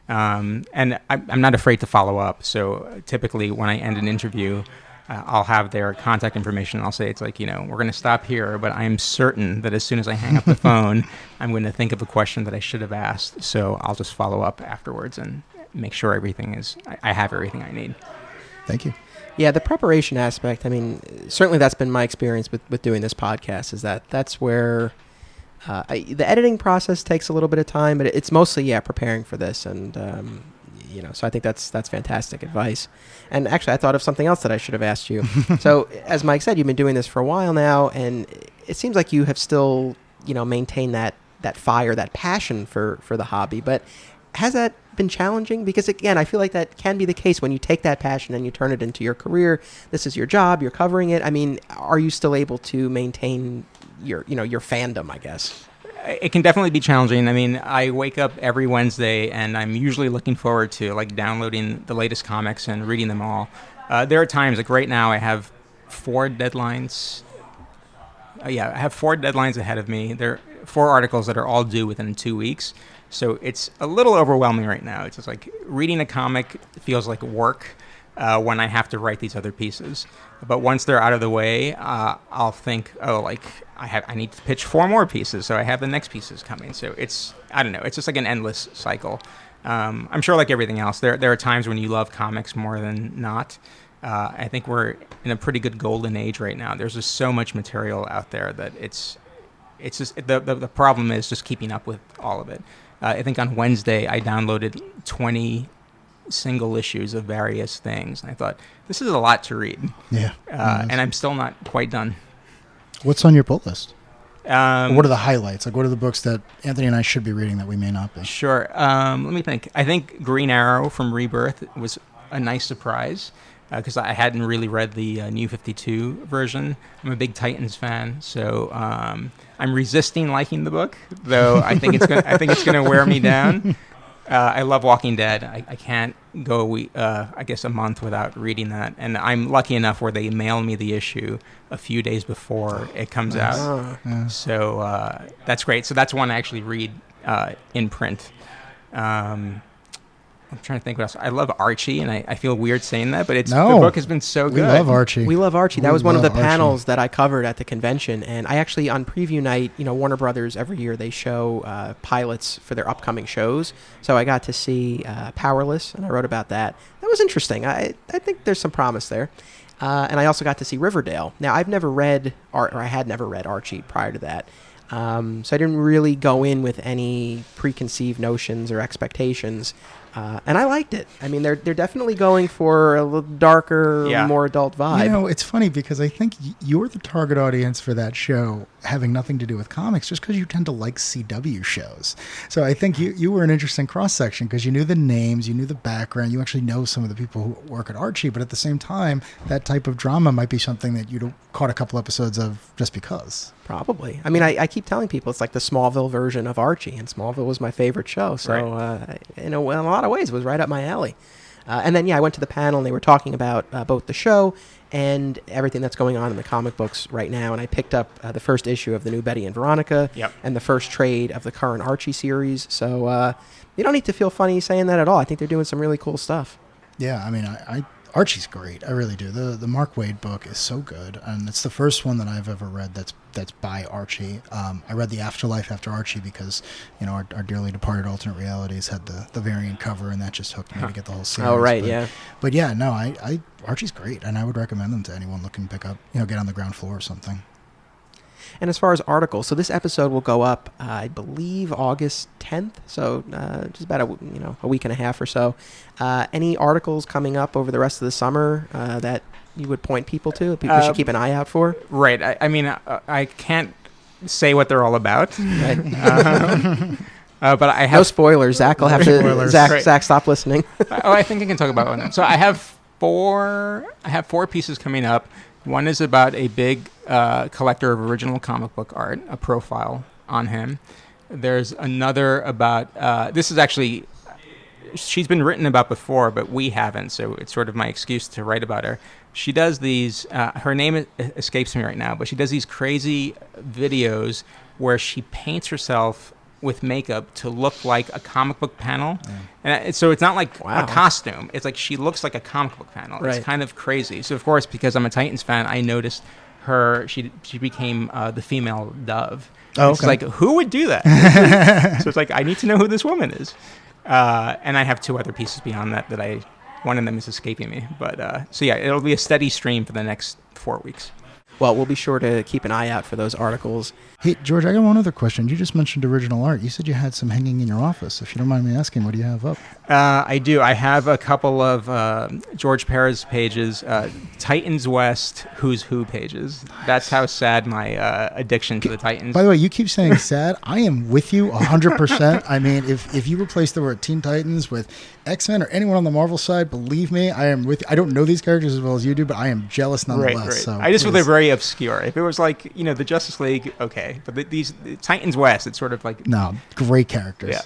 And I'm not afraid to follow up. So typically when I end an interview, I'll have their contact information. I'll say, we're going to stop here, but I'm certain that as soon as I hang up the phone, I'm going to think of a question that I should have asked. So I'll just follow up afterwards and make sure I have everything I need. Thank you. Yeah, the preparation aspect, I mean, certainly that's been my experience with doing this podcast, is that's where the editing process takes a little bit of time, but it's mostly, preparing for this. And, so I think that's fantastic advice. And actually, I thought of something else that I should have asked you. So as Mike said, you've been doing this for a while now, and it seems like you have still, maintained that fire, that passion for the hobby. But has that been challenging? Because again, I feel like that can be the case when you take that passion and you turn it into your career. This is your job. You're covering it. I mean, are you still able to maintain your fandom, I guess? It can definitely be challenging. I mean, I wake up every Wednesday and I'm usually looking forward to downloading the latest comics and reading them all. There are times, right now, I have 4 deadlines. I have 4 deadlines ahead of me. There are 4 articles that are all due within 2 weeks. So it's a little overwhelming right now. It's just reading a comic feels like work when I have to write these other pieces. But once they're out of the way, I'll think, I need to pitch 4 more pieces, so I have the next pieces coming. So I don't know, it's just an endless cycle. I'm sure everything else, there are times when you love comics more than not. I think we're in a pretty good golden age right now. There's just so much material out there that it's just the problem is just keeping up with all of it. I think on Wednesday I downloaded 20 single issues of various things. And I thought, this is a lot to read. Yeah. And I'm still not quite done. What's on your pull list? What are the highlights? What are the books that Anthony and I should be reading that we may not be? Sure. Let me think. I think Green Arrow from Rebirth was a nice surprise because I hadn't really read the New 52 version. I'm a big Titans fan, so I'm resisting liking the book, though I think it's going to wear me down. I love Walking Dead. I can't go I guess a month without reading that. And I'm lucky enough where they mail me the issue a few days before it comes out. Yeah. So that's great. So that's one I actually read in print. I'm trying to think what else. I love Archie, and I feel weird saying that, but the book has been so good. We love Archie. We love Archie. That was one of the Archie. panels that I covered at the convention, and I actually, on preview night, Warner Brothers, every year they show pilots for their upcoming shows, so I got to see Powerless, and I wrote about that. That was interesting. I think there's some promise there. And I also got to see Riverdale. Now, I've never read, or I had never read Archie prior to that, so I didn't really go in with any preconceived notions or expectations. And I liked it. I mean, they're definitely going for a little darker, more adult vibe. It's funny because I think you're the target audience for that show, having nothing to do with comics, just because you tend to like CW shows. So I think you were an interesting cross-section because you knew the names, you knew the background, you actually know some of the people who work at Archie, but at the same time, that type of drama might be something that you'd caught a couple episodes of just because. Probably. I mean, I keep telling people it's like the Smallville version of Archie, and Smallville was my favorite show. So, in a lot of ways, it was right up my alley. And then, I went to the panel, and they were talking about both the show and everything that's going on in the comic books right now. And I picked up the first issue of the new Betty and Veronica and the first trade of the current Archie series. So, you don't need to feel funny saying that at all. I think they're doing some really cool stuff. Yeah, I mean, Archie's great. I really do. The Mark Waid book is so good, and it's the first one that I've ever read that's by Archie. I read The Afterlife after Archie because our dearly departed Alternate Realities had the variant cover, and that just hooked me to get the whole series. Oh, right, But yeah, no, Archie's great, and I would recommend them to anyone looking to pick up, get on the ground floor or something. And as far as articles, so this episode will go up, I believe, August 10th, so just about a week and a half or so. Any articles coming up over the rest of the summer that you would point people to, people should keep an eye out for? Right. I mean, I can't say what they're all about. Right. But I have... No spoilers. Zach will have to... Zach, stop listening. I think I can talk about one. So I have four pieces coming up. One is about a big collector of original comic book art, a profile on him. There's another about, this is actually, she's been written about before, but we haven't, so it's sort of my excuse to write about her. She does these, her name escapes me right now, but she does these crazy videos where she paints herself with makeup to look like a comic book panel. And so it's not like a costume. It's like she looks like a comic book panel. Right. It's kind of crazy. So, of course, because I'm a Titans fan, I noticed her, she became the female Dove. Oh, okay. It's like, who would do that? So it's like, I need to know who this woman is. And I have two other pieces beyond that one of them is escaping me. But, so yeah, it'll be a steady stream for the next 4 weeks. Well, we'll be sure to keep an eye out for those articles. Hey, George, I got one other question. You just mentioned original art. You said you had some hanging in your office. If you don't mind me asking, what do you have up? I do. I have a couple of George Perez pages, Titans West Who's Who pages. Nice. That's how sad my addiction to the Titans. By the way, you keep saying sad. I am with you 100%. I mean, if you replace the word Teen Titans with X-Men or anyone on the Marvel side, believe me, I am with you. I don't know these characters as well as you do, but I am jealous nonetheless. Right. So I just feel they're very obscure. If it was like, the Justice League, okay. But these Titans West, it's sort of like... No, great characters.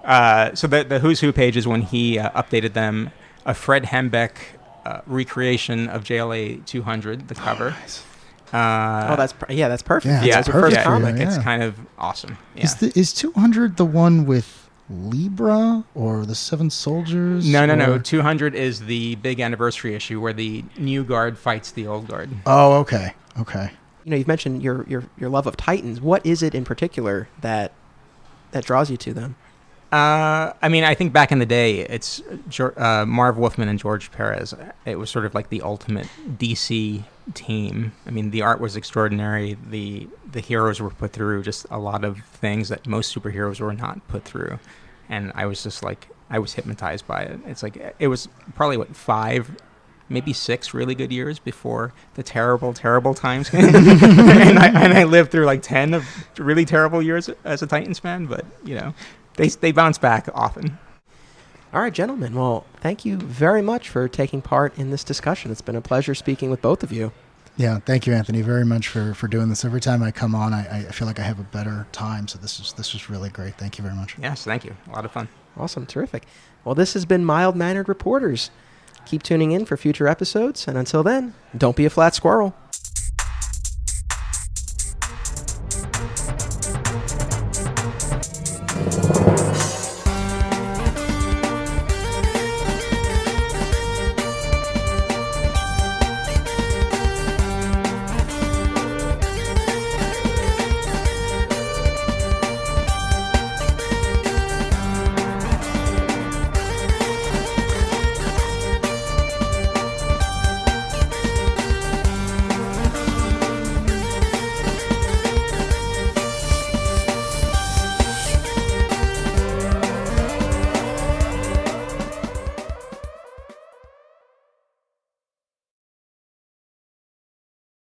Yeah. So the Who's Who page is when he updated them. A Fred Hembeck recreation of JLA 200, the cover. Nice. That's perfect. Yeah, that's your first comic. It's kind of awesome. Yeah. Is 200 the one with Libra or the Seven Soldiers? No. 200 is the big anniversary issue where the new guard fights the old guard. Oh, okay. You've mentioned your love of Titans. What is it in particular that draws you to them? I mean, I think back in the day, it's Marv Wolfman and George Perez. It was sort of like the ultimate DC team. I mean, the art was extraordinary. The heroes were put through just a lot of things that most superheroes were not put through. And I was just like, I was hypnotized by it. It's like, it was probably, 5, maybe 6 really good years before the terrible, terrible times came. and I lived through 10 of really terrible years as a Titans fan, but, They bounce back often. All right, gentlemen. Well, thank you very much for taking part in this discussion. It's been a pleasure speaking with both of you. Yeah, thank you, Anthony, very much for doing this. Every time I come on, I feel like I have a better time. So this was really great. Thank you very much. Yes, thank you. A lot of fun. Awesome. Terrific. Well, this has been Mild Mannered Reporters. Keep tuning in for future episodes, and until then, don't be a flat squirrel.